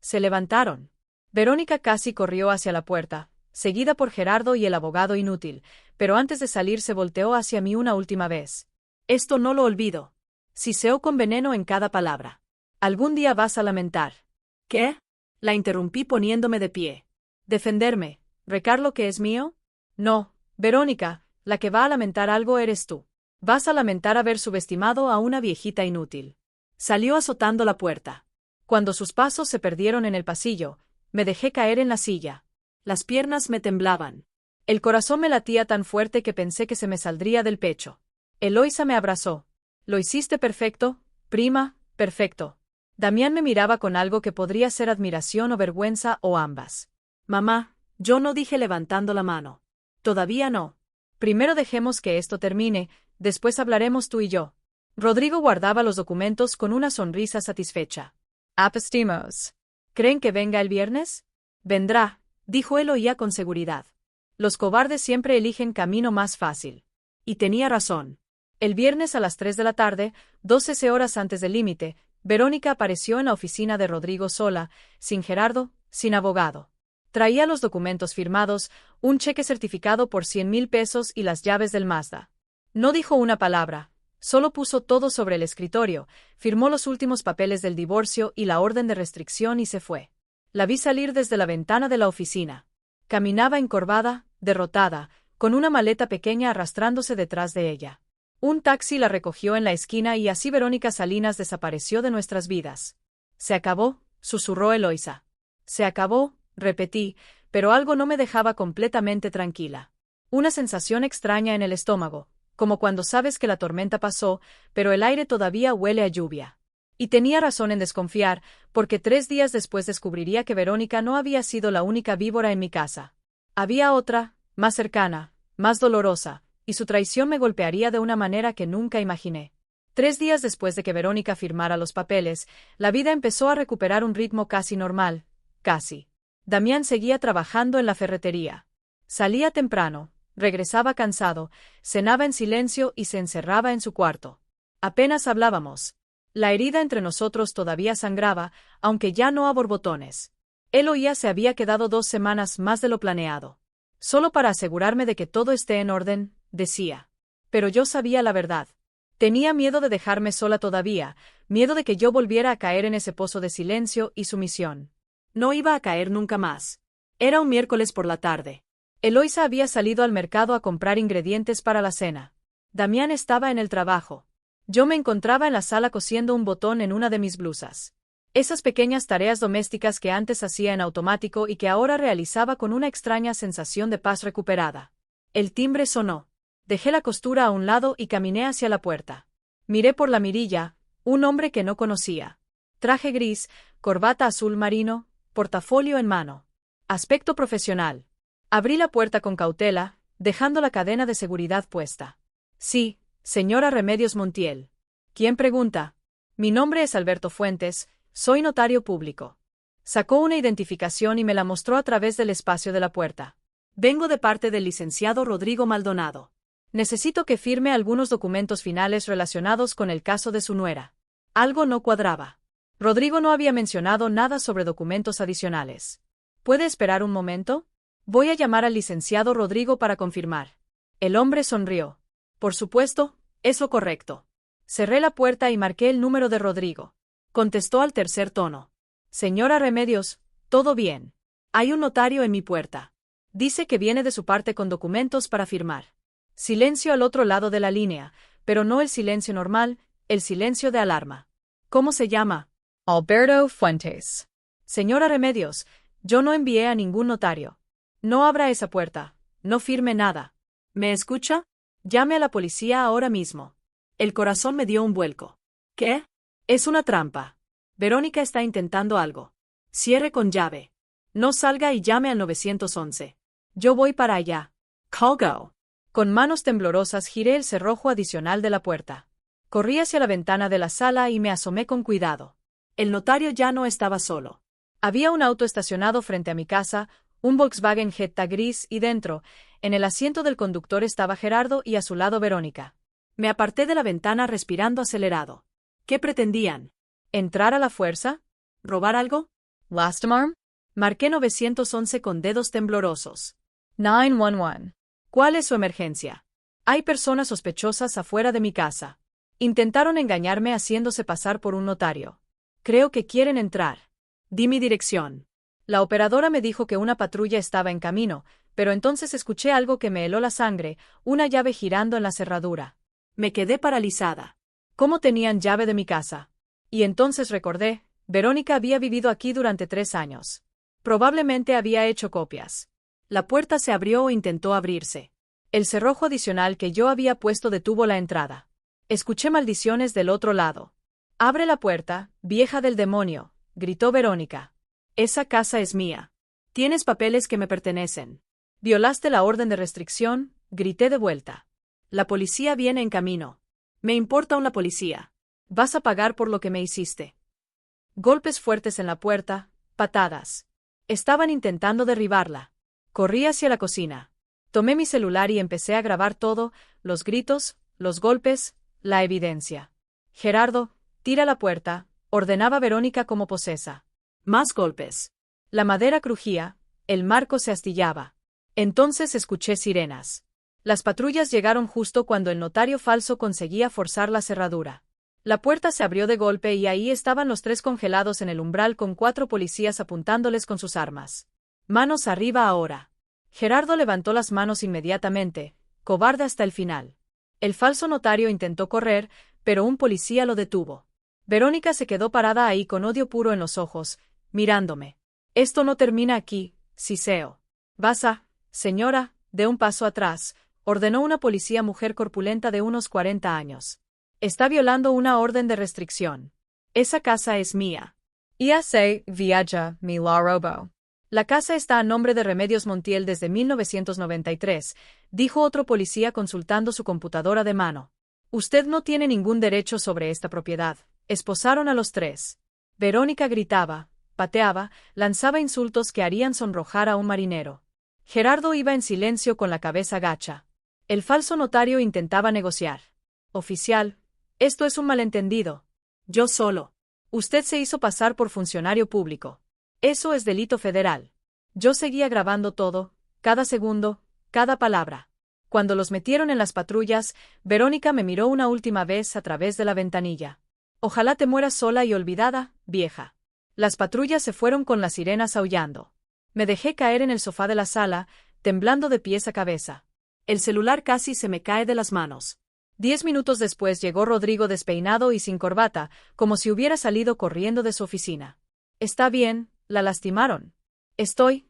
Se levantaron. Verónica casi corrió hacia la puerta, seguida por Gerardo y el abogado inútil, pero antes de salir se volteó hacia mí una última vez. Esto no lo olvido. Siseó con veneno en cada palabra. Algún día vas a lamentar. ¿Qué? La interrumpí poniéndome de pie. ¿Defenderme? ¿Recar lo que es mío? No, Verónica, la que va a lamentar algo eres tú. Vas a lamentar haber subestimado a una viejita inútil. Salió azotando la puerta. Cuando sus pasos se perdieron en el pasillo, me dejé caer en la silla. Las piernas me temblaban. El corazón me latía tan fuerte que pensé que se me saldría del pecho. Eloisa me abrazó. Lo hiciste perfecto, prima, perfecto. Damián me miraba con algo que podría ser admiración o vergüenza o ambas. Mamá, yo no dije levantando la mano. Todavía no. Primero dejemos que esto termine, después hablaremos tú y yo. Rodrigo guardaba los documentos con una sonrisa satisfecha. Apostimos. ¿Creen que venga el viernes? Vendrá, dijo él oía con seguridad. Los cobardes siempre eligen camino más fácil. Y tenía razón. El viernes a las 3 de la tarde, 12 horas antes del límite, Verónica apareció en la oficina de Rodrigo sola, sin Gerardo, sin abogado. Traía los documentos firmados, un cheque certificado por 100,000 pesos y las llaves del Mazda. No dijo una palabra, solo puso todo sobre el escritorio, firmó los últimos papeles del divorcio y la orden de restricción y se fue. La vi salir desde la ventana de la oficina. Caminaba encorvada, derrotada, con una maleta pequeña arrastrándose detrás de ella. Un taxi la recogió en la esquina y así Verónica Salinas desapareció de nuestras vidas. Se acabó, susurró Eloisa. Se acabó, repetí, pero algo no me dejaba completamente tranquila. Una sensación extraña en el estómago, como cuando sabes que la tormenta pasó, pero el aire todavía huele a lluvia. Y tenía razón en desconfiar, porque 3 días después descubriría que Verónica no había sido la única víbora en mi casa. Había otra, más cercana, más dolorosa, y su traición me golpearía de una manera que nunca imaginé. 3 días después de que Verónica firmara los papeles, la vida empezó a recuperar un ritmo casi normal, casi. Damián seguía trabajando en la ferretería. Salía temprano, regresaba cansado, cenaba en silencio y se encerraba en su cuarto. Apenas hablábamos. La herida entre nosotros todavía sangraba, aunque ya no a borbotones. Él oía se había quedado 2 semanas más de lo planeado. Solo para asegurarme de que todo esté en orden, decía. Pero yo sabía la verdad. Tenía miedo de dejarme sola todavía, miedo de que yo volviera a caer en ese pozo de silencio y sumisión. No iba a caer nunca más. Era un miércoles por la tarde. Eloisa había salido al mercado a comprar ingredientes para la cena. Damián estaba en el trabajo. Yo me encontraba en la sala cosiendo un botón en una de mis blusas. Esas pequeñas tareas domésticas que antes hacía en automático y que ahora realizaba con una extraña sensación de paz recuperada. El timbre sonó. Dejé la costura a un lado y caminé hacia la puerta. Miré por la mirilla, un hombre que no conocía. Traje gris, corbata azul marino, portafolio en mano. Aspecto profesional. Abrí la puerta con cautela, dejando la cadena de seguridad puesta. Sí, señora Remedios Montiel. ¿Quién pregunta? Mi nombre es Alberto Fuentes, soy notario público. Sacó una identificación y me la mostró a través del espacio de la puerta. Vengo de parte del licenciado Rodrigo Maldonado. Necesito que firme algunos documentos finales relacionados con el caso de su nuera. Algo no cuadraba. Rodrigo no había mencionado nada sobre documentos adicionales. ¿Puede esperar un momento? Voy a llamar al licenciado Rodrigo para confirmar. El hombre sonrió. Por supuesto, es lo correcto. Cerré la puerta y marqué el número de Rodrigo. Contestó al tercer tono. Señora Remedios, ¿todo bien? Hay un notario en mi puerta. Dice que viene de su parte con documentos para firmar. Silencio al otro lado de la línea, pero no el silencio normal, el silencio de alarma. ¿Cómo se llama? Alberto Fuentes. Señora Remedios, yo no envié a ningún notario. No abra esa puerta, no firme nada. ¿Me escucha? Llame a la policía ahora mismo. El corazón me dio un vuelco. ¿Qué? Es una trampa. Verónica está intentando algo. Cierre con llave. No salga y llame al 911. Yo voy para allá. Call go. Con manos temblorosas giré el cerrojo adicional de la puerta. Corrí hacia la ventana de la sala y me asomé con cuidado. El notario ya no estaba solo. Había un auto estacionado frente a mi casa, un Volkswagen Jetta gris y dentro, en el asiento del conductor estaba Gerardo y a su lado Verónica. Me aparté de la ventana respirando acelerado. ¿Qué pretendían? ¿Entrar a la fuerza? ¿Robar algo? ¿Lastimar? Marqué 911 con dedos temblorosos. 911. ¿Cuál es su emergencia? Hay personas sospechosas afuera de mi casa. Intentaron engañarme haciéndose pasar por un notario. Creo que quieren entrar. Di mi dirección. La operadora me dijo que una patrulla estaba en camino, pero entonces escuché algo que me heló la sangre, una llave girando en la cerradura. Me quedé paralizada. ¿Cómo tenían llave de mi casa? Y entonces recordé, Verónica había vivido aquí durante 3 años. Probablemente había hecho copias. La puerta se abrió e intentó abrirse. El cerrojo adicional que yo había puesto detuvo la entrada. Escuché maldiciones del otro lado. «Abre la puerta, vieja del demonio», gritó Verónica. «Esa casa es mía. Tienes papeles que me pertenecen. Violaste la orden de restricción», grité de vuelta. «La policía viene en camino». «Me importa una policía. Vas a pagar por lo que me hiciste». Golpes fuertes en la puerta, patadas. Estaban intentando derribarla. Corrí hacia la cocina. Tomé mi celular y empecé a grabar todo, los gritos, los golpes, la evidencia. «Gerardo, tira la puerta», ordenaba Verónica como posesa. Más golpes. La madera crujía, el marco se astillaba. Entonces escuché sirenas. Las patrullas llegaron justo cuando el notario falso conseguía forzar la cerradura. La puerta se abrió de golpe y ahí estaban los 3 congelados en el umbral con 4 policías apuntándoles con sus armas. «Manos arriba ahora». Gerardo levantó las manos inmediatamente, cobarde hasta el final. El falso notario intentó correr, pero un policía lo detuvo. Verónica se quedó parada ahí con odio puro en los ojos, mirándome. «Esto no termina aquí, Ciseo. Vas a, señora, de un paso atrás», ordenó una policía mujer corpulenta de unos 40 años. «Está violando una orden de restricción. Esa casa es mía». «Ese viaja mi la robo». «La casa está a nombre de Remedios Montiel desde 1993», dijo otro policía consultando su computadora de mano. «Usted no tiene ningún derecho sobre esta propiedad». Esposaron a los 3. Verónica gritaba, pateaba, lanzaba insultos que harían sonrojar a un marinero. Gerardo iba en silencio con la cabeza gacha. El falso notario intentaba negociar. «Oficial, esto es un malentendido. Yo solo. Usted se hizo pasar por funcionario público. Eso es delito federal». Yo seguía grabando todo, cada segundo, cada palabra. Cuando los metieron en las patrullas, Verónica me miró una última vez a través de la ventanilla. Ojalá te mueras sola y olvidada, vieja. Las patrullas se fueron con las sirenas aullando. Me dejé caer en el sofá de la sala, temblando de pies a cabeza. El celular casi se me cae de las manos. 10 minutos después llegó Rodrigo despeinado y sin corbata, como si hubiera salido corriendo de su oficina. «¿Está bien? ¿La lastimaron?» Estoy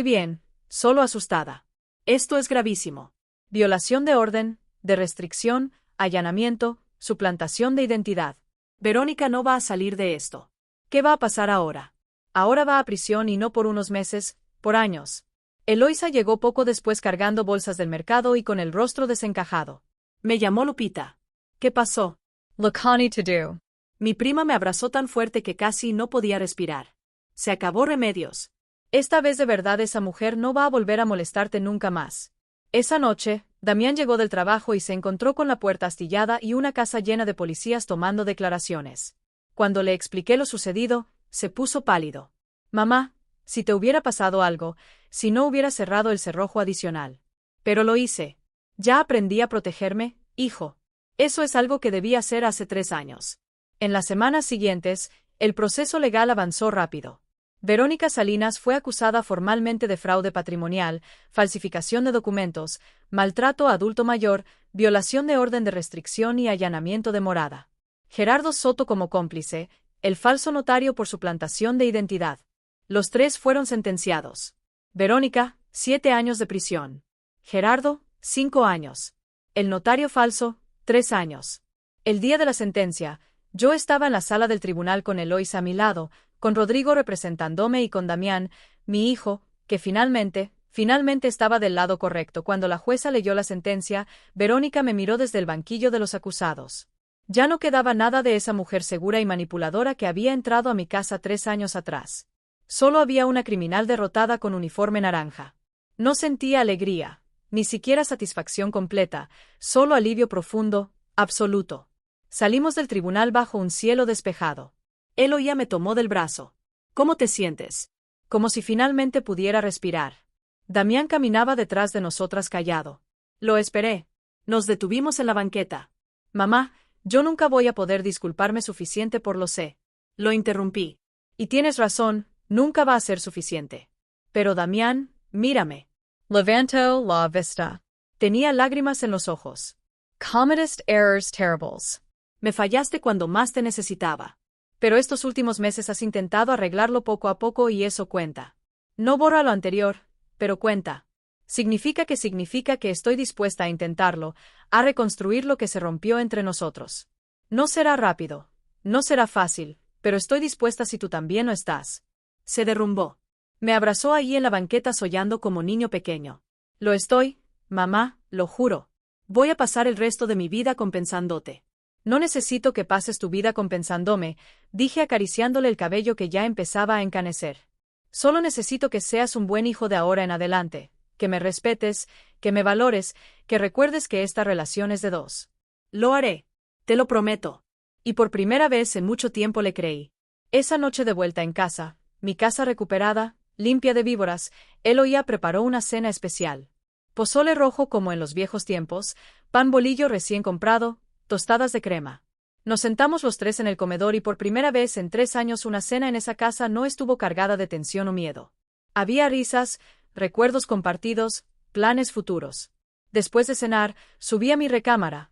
bien, solo asustada. Esto es gravísimo. Violación de orden, de restricción, allanamiento, suplantación de identidad. Verónica no va a salir de esto. ¿Qué va a pasar ahora? Ahora va a prisión y no por unos meses, por años. Eloisa llegó poco después cargando bolsas del mercado y con el rostro desencajado. Me llamó Lupita. ¿Qué pasó? Lacani to do. Mi prima me abrazó tan fuerte que casi no podía respirar. Se acabó Remedios. Esta vez de verdad esa mujer no va a volver a molestarte nunca más. Esa noche, Damián llegó del trabajo y se encontró con la puerta astillada y una casa llena de policías tomando declaraciones. Cuando le expliqué lo sucedido, se puso pálido. Mamá, si te hubiera pasado algo, si no hubiera cerrado el cerrojo adicional. Pero lo hice. Ya aprendí a protegerme, hijo. Eso es algo que debí hacer hace 3 años. En las semanas siguientes, el proceso legal avanzó rápido. Verónica Salinas fue acusada formalmente de fraude patrimonial, falsificación de documentos, maltrato a adulto mayor, violación de orden de restricción y allanamiento de morada. Gerardo Soto como cómplice, el falso notario por suplantación de identidad. Los 3 fueron sentenciados. Verónica, 7 años de prisión. Gerardo, 5 años. El notario falso, 3 años. El día de la sentencia, yo estaba en la sala del tribunal con Eloisa a mi lado, con Rodrigo representándome y con Damián, mi hijo, que finalmente estaba del lado correcto. Cuando la jueza leyó la sentencia, Verónica me miró desde el banquillo de los acusados. Ya no quedaba nada de esa mujer segura y manipuladora que había entrado a mi casa 3 años atrás. Solo había una criminal derrotada con uniforme naranja. No sentía alegría, ni siquiera satisfacción completa, solo alivio profundo, absoluto. Salimos del tribunal bajo un cielo despejado. Eloía me tomó del brazo. ¿Cómo te sientes? Como si finalmente pudiera respirar. Damián caminaba detrás de nosotras callado. Lo esperé. Nos detuvimos en la banqueta. Mamá, yo nunca voy a poder disculparme suficiente por lo sé. Lo interrumpí. Y tienes razón, nunca va a ser suficiente. Pero Damián, mírame. Levanto la vista. Tenía lágrimas en los ojos. Committest errors terribles. Me fallaste cuando más te necesitaba. Pero estos últimos meses has intentado arreglarlo poco a poco y eso cuenta. No borra lo anterior, pero cuenta. Significa que estoy dispuesta a intentarlo, a reconstruir lo que se rompió entre nosotros. No será rápido, no será fácil, pero estoy dispuesta si tú también lo estás. Se derrumbó. Me abrazó allí en la banqueta sollando como niño pequeño. Lo estoy, mamá, lo juro. Voy a pasar el resto de mi vida compensándote. No necesito que pases tu vida compensándome, dije acariciándole el cabello que ya empezaba a encanecer. Solo necesito que seas un buen hijo de ahora en adelante, que me respetes, que me valores, que recuerdes que esta relación es de 2. Lo haré. Te lo prometo. Y por primera vez en mucho tiempo le creí. Esa noche de vuelta en casa, mi casa recuperada, limpia de víboras, Eloía preparó una cena especial. Pozole rojo como en los viejos tiempos, pan bolillo recién comprado, tostadas de crema. Nos sentamos los 3 en el comedor y por primera vez en 3 años una cena en esa casa no estuvo cargada de tensión o miedo. Había risas, recuerdos compartidos, planes futuros. Después de cenar, subí a mi recámara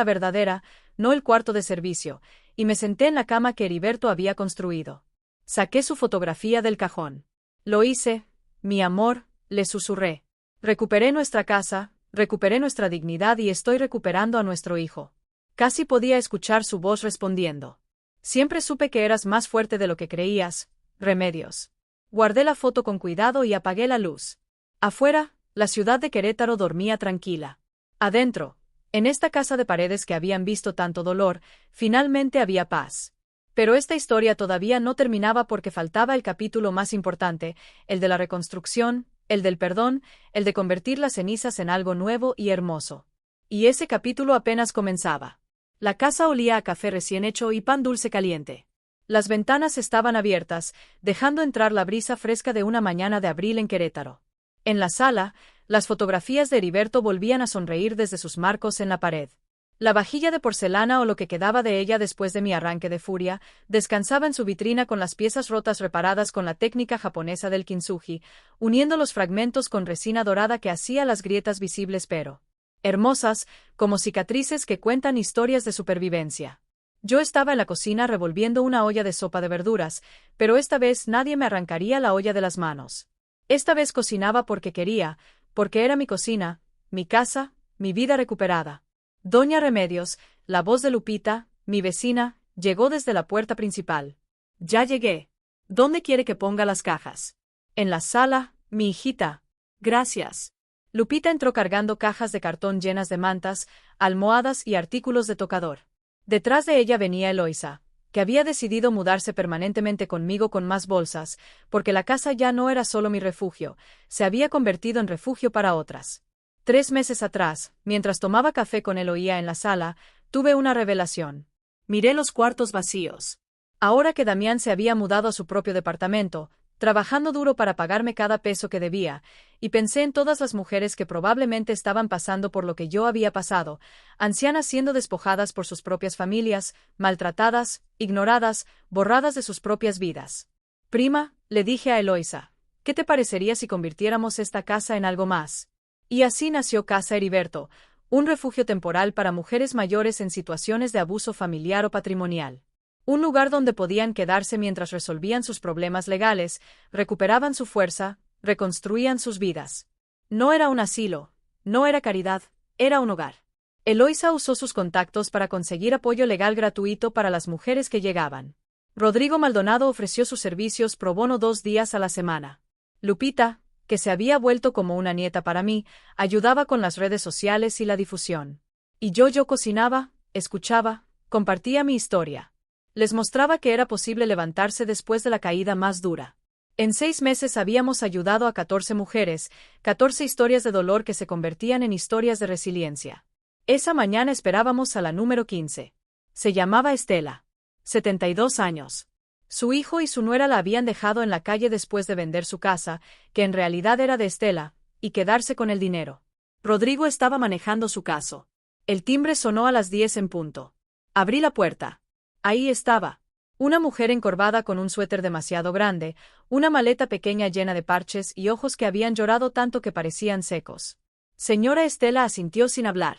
verdadera, no el cuarto de servicio, y me senté en la cama que Heriberto había construido. Saqué su fotografía del cajón. Lo hice, mi amor, le susurré. Recuperé nuestra casa, recuperé nuestra dignidad y estoy recuperando a nuestro hijo. Casi podía escuchar su voz respondiendo. Siempre supe que eras más fuerte de lo que creías, Remedios. Guardé la foto con cuidado y apagué la luz. Afuera, la ciudad de Querétaro dormía tranquila. Adentro, en esta casa de paredes que habían visto tanto dolor, finalmente había paz. Pero esta historia todavía no terminaba porque faltaba el capítulo más importante, el de la reconstrucción, el del perdón, el de convertir las cenizas en algo nuevo y hermoso. Y ese capítulo apenas comenzaba. La casa olía a café recién hecho y pan dulce caliente. Las ventanas estaban abiertas, dejando entrar la brisa fresca de una mañana de abril en Querétaro. En la sala, Las fotografías de Heriberto volvían a sonreír desde sus marcos en la pared. La vajilla de porcelana o lo que quedaba de ella después de mi arranque de furia, descansaba en su vitrina con las piezas rotas reparadas con la técnica japonesa del kintsugi, uniendo los fragmentos con resina dorada que hacía las grietas visibles pero hermosas, como cicatrices que cuentan historias de supervivencia. Yo estaba en la cocina revolviendo una olla de sopa de verduras, pero esta vez nadie me arrancaría la olla de las manos. Esta vez cocinaba porque quería, porque era mi cocina, mi casa, mi vida recuperada. Doña Remedios, la voz de Lupita, mi vecina, llegó desde la puerta principal. Ya llegué. ¿Dónde quiere que ponga las cajas? En la sala, mi hijita. Gracias. Lupita entró cargando cajas de cartón llenas de mantas, almohadas y artículos de tocador. Detrás de ella venía Eloisa, que había decidido mudarse permanentemente conmigo con más bolsas, porque la casa ya no era solo mi refugio, se había convertido en refugio para otras. 3 meses atrás, mientras tomaba café con Eloía en la sala, tuve una revelación. Miré los cuartos vacíos. Ahora que Damián se había mudado a su propio departamento, trabajando duro para pagarme cada peso que debía, y pensé en todas las mujeres que probablemente estaban pasando por lo que yo había pasado, ancianas siendo despojadas por sus propias familias, maltratadas, ignoradas, borradas de sus propias vidas. Prima, le dije a Eloisa, ¿qué te parecería si convirtiéramos esta casa en algo más? Y así nació Casa Heriberto, un refugio temporal para mujeres mayores en situaciones de abuso familiar o patrimonial. Un lugar donde podían quedarse mientras resolvían sus problemas legales, recuperaban su fuerza, reconstruían sus vidas. No era un asilo, no era caridad, era un hogar. Eloisa usó sus contactos para conseguir apoyo legal gratuito para las mujeres que llegaban. Rodrigo Maldonado ofreció sus servicios pro bono 2 días a la semana. Lupita, que se había vuelto como una nieta para mí, ayudaba con las redes sociales y la difusión. Y yo cocinaba, escuchaba, compartía mi historia. Les mostraba que era posible levantarse después de la caída más dura. En 6 meses habíamos ayudado a 14 mujeres, 14 historias de dolor que se convertían en historias de resiliencia. Esa mañana esperábamos a la número 15. Se llamaba Estela. 72 años. Su hijo y su nuera la habían dejado en la calle después de vender su casa, que en realidad era de Estela, y quedarse con el dinero. Rodrigo estaba manejando su caso. El timbre sonó a las 10 en punto. Abrí la puerta. Ahí estaba. Una mujer encorvada con un suéter demasiado grande, una maleta pequeña llena de parches y ojos que habían llorado tanto que parecían secos. Señora Estela asintió sin hablar.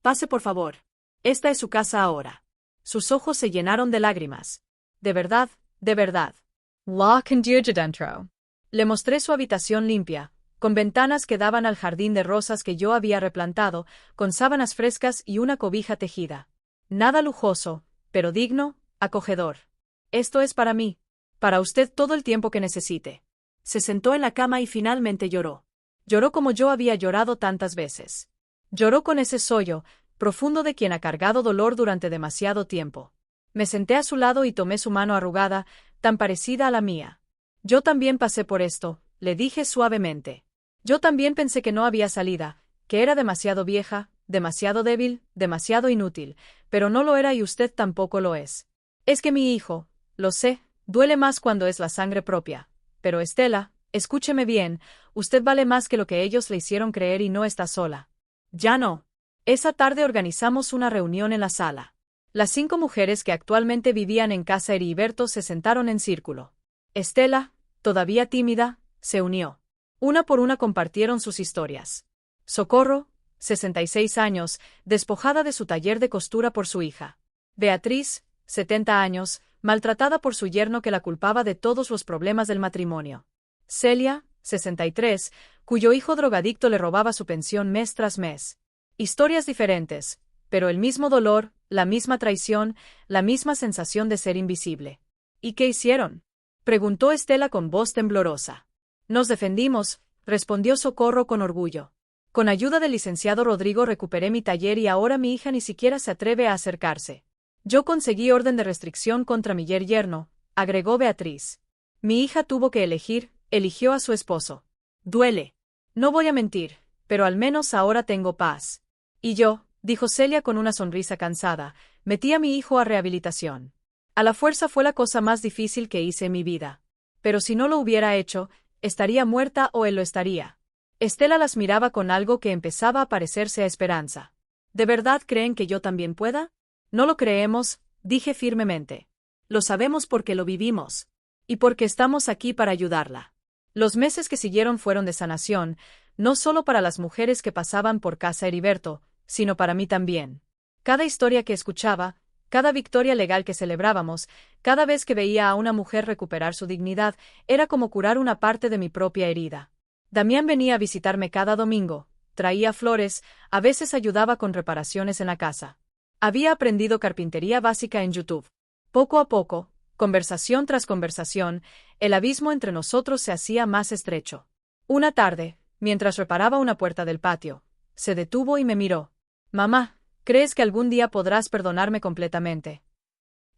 Pase por favor. Esta es su casa ahora. Sus ojos se llenaron de lágrimas. De verdad, de verdad. La condujo dentro. Le mostré su habitación limpia, con ventanas que daban al jardín de rosas que yo había replantado, con sábanas frescas y una cobija tejida. Nada lujoso, pero digno, acogedor. Esto es para mí, para usted todo el tiempo que necesite. Se sentó en la cama y finalmente lloró. Lloró como yo había llorado tantas veces. Lloró con ese sollo profundo de quien ha cargado dolor durante demasiado tiempo. Me senté a su lado y tomé su mano arrugada, tan parecida a la mía. Yo también pasé por esto, le dije suavemente. Yo también pensé que no había salida, que era demasiado vieja, demasiado débil, demasiado inútil, pero no lo era y usted tampoco lo es. Es que mi hijo, lo sé, duele más cuando es la sangre propia. Pero Estela, escúcheme bien, usted vale más que lo que ellos le hicieron creer y no está sola. Ya no. Esa tarde organizamos una reunión en la sala. Las 5 mujeres que actualmente vivían en Casa Heriberto se sentaron en círculo. Estela, todavía tímida, se unió. Una por una compartieron sus historias. Socorro, 66 años, despojada de su taller de costura por su hija. Beatriz, 70 años, maltratada por su yerno que la culpaba de todos los problemas del matrimonio. Celia, 63, cuyo hijo drogadicto le robaba su pensión mes tras mes. Historias diferentes, pero el mismo dolor, la misma traición, la misma sensación de ser invisible. ¿Y qué hicieron?, preguntó Estela con voz temblorosa. Nos defendimos, respondió Socorro con orgullo. Con ayuda del licenciado Rodrigo recuperé mi taller y ahora mi hija ni siquiera se atreve a acercarse. Yo conseguí orden de restricción contra mi yerno, agregó Beatriz. Mi hija tuvo que elegir, eligió a su esposo. Duele. No voy a mentir, pero al menos ahora tengo paz. Y yo, dijo Celia con una sonrisa cansada, metí a mi hijo a rehabilitación. A la fuerza fue la cosa más difícil que hice en mi vida. Pero si no lo hubiera hecho, estaría muerta o él lo estaría. Estela las miraba con algo que empezaba a parecerse a Esperanza. ¿De verdad creen que yo también pueda? No lo creemos, dije firmemente. Lo sabemos porque lo vivimos. Y porque estamos aquí para ayudarla. Los meses que siguieron fueron de sanación, no solo para las mujeres que pasaban por casa Heriberto, sino para mí también. Cada historia que escuchaba, cada victoria legal que celebrábamos, cada vez que veía a una mujer recuperar su dignidad, era como curar una parte de mi propia herida. Damián venía a visitarme cada domingo, traía flores, a veces ayudaba con reparaciones en la casa. Había aprendido carpintería básica en YouTube. Poco a poco, conversación tras conversación, el abismo entre nosotros se hacía más estrecho. Una tarde, mientras reparaba una puerta del patio, se detuvo y me miró. Mamá, ¿crees que algún día podrás perdonarme completamente?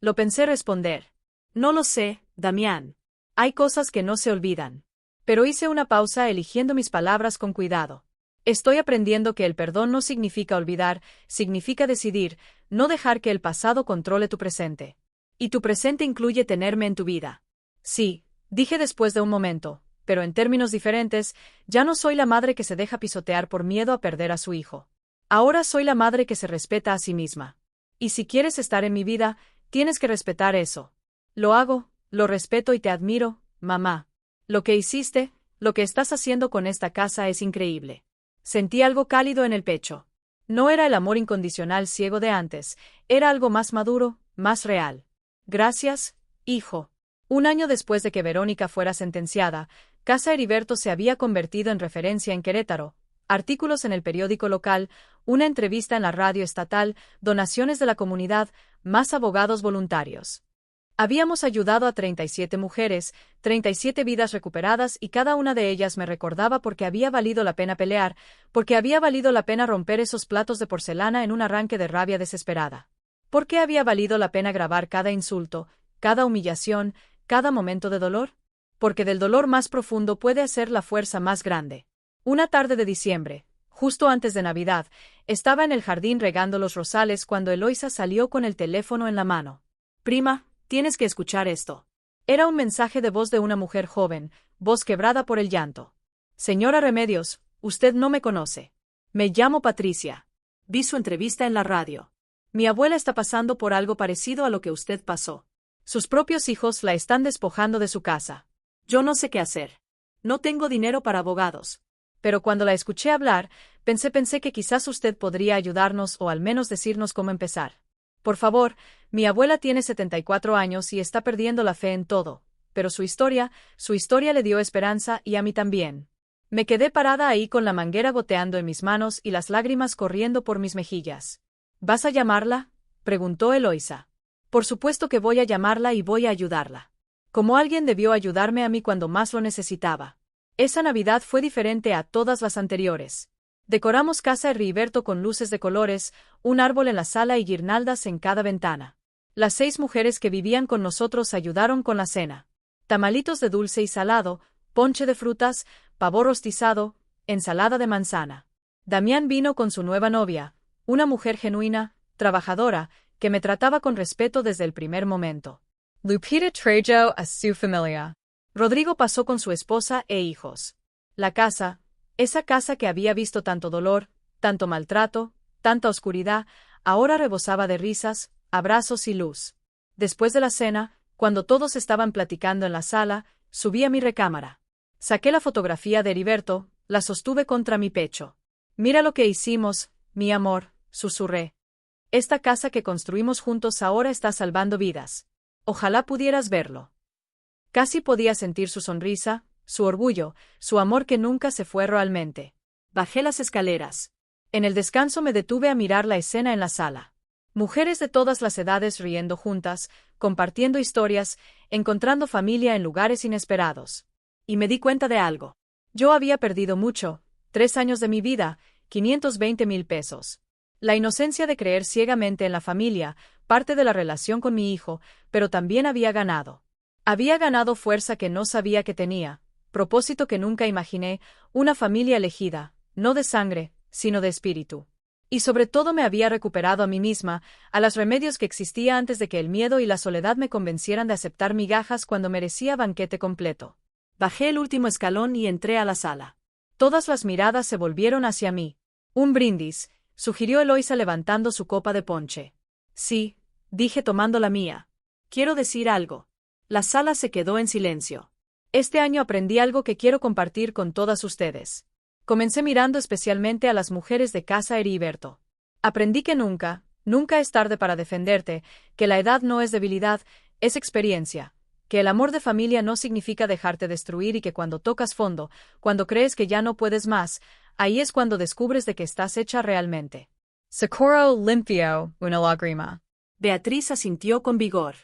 Lo pensé responder. No lo sé, Damián. Hay cosas que no se olvidan. Pero hice una pausa eligiendo mis palabras con cuidado. Estoy aprendiendo que el perdón no significa olvidar, significa decidir, no dejar que el pasado controle tu presente. Y tu presente incluye tenerme en tu vida. Sí, dije después de un momento, pero en términos diferentes, ya no soy la madre que se deja pisotear por miedo a perder a su hijo. Ahora soy la madre que se respeta a sí misma. Y si quieres estar en mi vida, tienes que respetar eso. Lo hago, lo respeto y te admiro, mamá. Lo que hiciste, lo que estás haciendo con esta casa es increíble. Sentí algo cálido en el pecho. No era el amor incondicional ciego de antes, era algo más maduro, más real. Gracias, hijo. Un año después de que Verónica fuera sentenciada, Casa Heriberto se había convertido en referencia en Querétaro. Artículos en el periódico local, una entrevista en la radio estatal, donaciones de la comunidad, más abogados voluntarios. Habíamos ayudado a 37 mujeres, 37 vidas recuperadas y cada una de ellas me recordaba por qué había valido la pena pelear, porque había valido la pena romper esos platos de porcelana en un arranque de rabia desesperada. ¿Por qué había valido la pena grabar cada insulto, cada humillación, cada momento de dolor? Porque del dolor más profundo puede hacer la fuerza más grande. Una tarde de diciembre, justo antes de Navidad, estaba en el jardín regando los rosales cuando Eloisa salió con el teléfono en la mano. Prima, tienes que escuchar esto. Era un mensaje de voz de una mujer joven, voz quebrada por el llanto. Señora Remedios, usted no me conoce. Me llamo Patricia. Vi su entrevista en la radio. Mi abuela está pasando por algo parecido a lo que usted pasó. Sus propios hijos la están despojando de su casa. Yo no sé qué hacer. No tengo dinero para abogados. Pero cuando la escuché hablar, pensé que quizás usted podría ayudarnos o al menos decirnos cómo empezar. Por favor, mi abuela tiene 74 años y está perdiendo la fe en todo, pero su historia le dio esperanza y a mí también. Me quedé parada ahí con la manguera goteando en mis manos y las lágrimas corriendo por mis mejillas. ¿Vas a llamarla?, preguntó Eloisa. Por supuesto que voy a llamarla y voy a ayudarla. Como alguien debió ayudarme a mí cuando más lo necesitaba. Esa Navidad fue diferente a todas las anteriores. Decoramos Casa Heriberto con luces de colores, un árbol en la sala y guirnaldas en cada ventana. Las 6 mujeres que vivían con nosotros ayudaron con la cena. Tamalitos de dulce y salado, ponche de frutas, pavo rostizado, ensalada de manzana. Damián vino con su nueva novia, una mujer genuina, trabajadora, que me trataba con respeto desde el primer momento. Lupita trajo a su familia. Rodrigo pasó con su esposa e hijos. La casa, esa casa que había visto tanto dolor, tanto maltrato, tanta oscuridad, ahora rebosaba de risas, abrazos y luz. Después de la cena, cuando todos estaban platicando en la sala, subí a mi recámara. Saqué la fotografía de Heriberto, la sostuve contra mi pecho. Mira lo que hicimos, mi amor, susurré. Esta casa que construimos juntos ahora está salvando vidas. Ojalá pudieras verlo. Casi podía sentir su sonrisa, su orgullo, su amor que nunca se fue realmente. Bajé las escaleras. En el descanso me detuve a mirar la escena en la sala. Mujeres de todas las edades riendo juntas, compartiendo historias, encontrando familia en lugares inesperados. Y me di cuenta de algo. Yo había perdido mucho, 3 años de mi vida, 520,000 pesos. La inocencia de creer ciegamente en la familia, parte de la relación con mi hijo, pero también había ganado. Había ganado fuerza que no sabía que tenía, propósito que nunca imaginé, una familia elegida, no de sangre, sino de espíritu. Y sobre todo me había recuperado a mí misma, a los remedios que existía antes de que el miedo y la soledad me convencieran de aceptar migajas cuando merecía banquete completo. Bajé el último escalón y entré a la sala. Todas las miradas se volvieron hacia mí. Un brindis, sugirió Eloisa levantando su copa de ponche. Sí, dije tomando la mía. Quiero decir algo. La sala se quedó en silencio. Este año aprendí algo que quiero compartir con todas ustedes. Comencé mirando especialmente a las mujeres de casa Heriberto. Aprendí que nunca es tarde para defenderte, que la edad no es debilidad, es experiencia, que el amor de familia no significa dejarte destruir y que cuando tocas fondo, cuando crees que ya no puedes más, ahí es cuando descubres de que estás hecha realmente. Socorro limpió una lágrima. Beatriz asintió con vigor.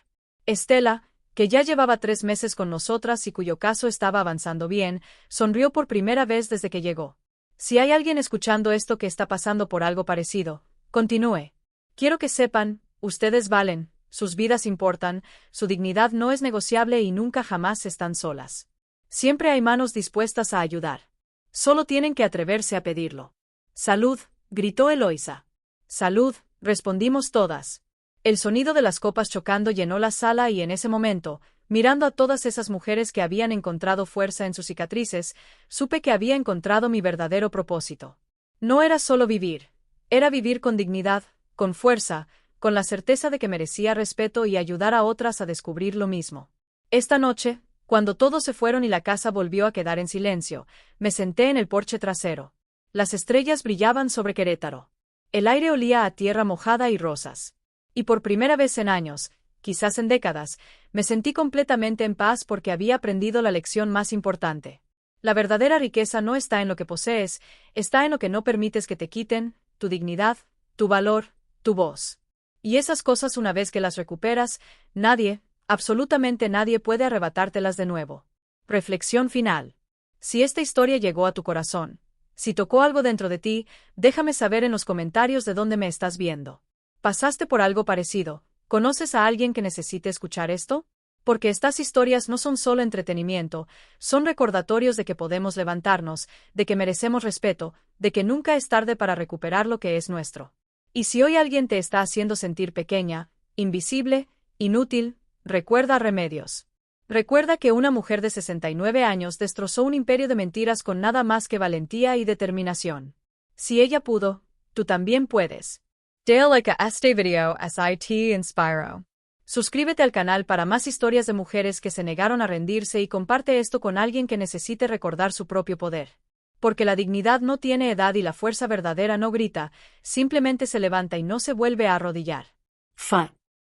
Estela, que ya llevaba 3 meses con nosotras y cuyo caso estaba avanzando bien, sonrió por primera vez desde que llegó. Si hay alguien escuchando esto que está pasando por algo parecido, continúe. Quiero que sepan, ustedes valen, sus vidas importan, su dignidad no es negociable y nunca jamás están solas. Siempre hay manos dispuestas a ayudar. Solo tienen que atreverse a pedirlo. Salud, gritó Eloisa. Salud, respondimos todas. El sonido de las copas chocando llenó la sala y en ese momento, mirando a todas esas mujeres que habían encontrado fuerza en sus cicatrices, supe que había encontrado mi verdadero propósito. No era solo vivir, era vivir con dignidad, con fuerza, con la certeza de que merecía respeto y ayudar a otras a descubrir lo mismo. Esta noche, cuando todos se fueron y la casa volvió a quedar en silencio, me senté en el porche trasero. Las estrellas brillaban sobre Querétaro. El aire olía a tierra mojada y rosas. Y por primera vez en años, quizás en décadas, me sentí completamente en paz porque había aprendido la lección más importante. La verdadera riqueza no está en lo que posees, está en lo que no permites que te quiten, tu dignidad, tu valor, tu voz. Y esas cosas una vez que las recuperas, nadie, absolutamente nadie puede arrebatártelas de nuevo. Reflexión final. Si esta historia llegó a tu corazón, si tocó algo dentro de ti, déjame saber en los comentarios de dónde me estás viendo. ¿Pasaste por algo parecido? ¿Conoces a alguien que necesite escuchar esto? Porque estas historias no son solo entretenimiento, son recordatorios de que podemos levantarnos, de que merecemos respeto, de que nunca es tarde para recuperar lo que es nuestro. Y si hoy alguien te está haciendo sentir pequeña, invisible, inútil, recuerda Remedios. Recuerda que una mujer de 69 años destrozó un imperio de mentiras con nada más que valentía y determinación. Si ella pudo, tú también puedes. Dale like a este video SIT Inspiro. Suscríbete al canal para más historias de mujeres que se negaron a rendirse y comparte esto con alguien que necesite recordar su propio poder. Porque la dignidad no tiene edad y la fuerza verdadera no grita, simplemente se levanta y no se vuelve a arrodillar. Fin.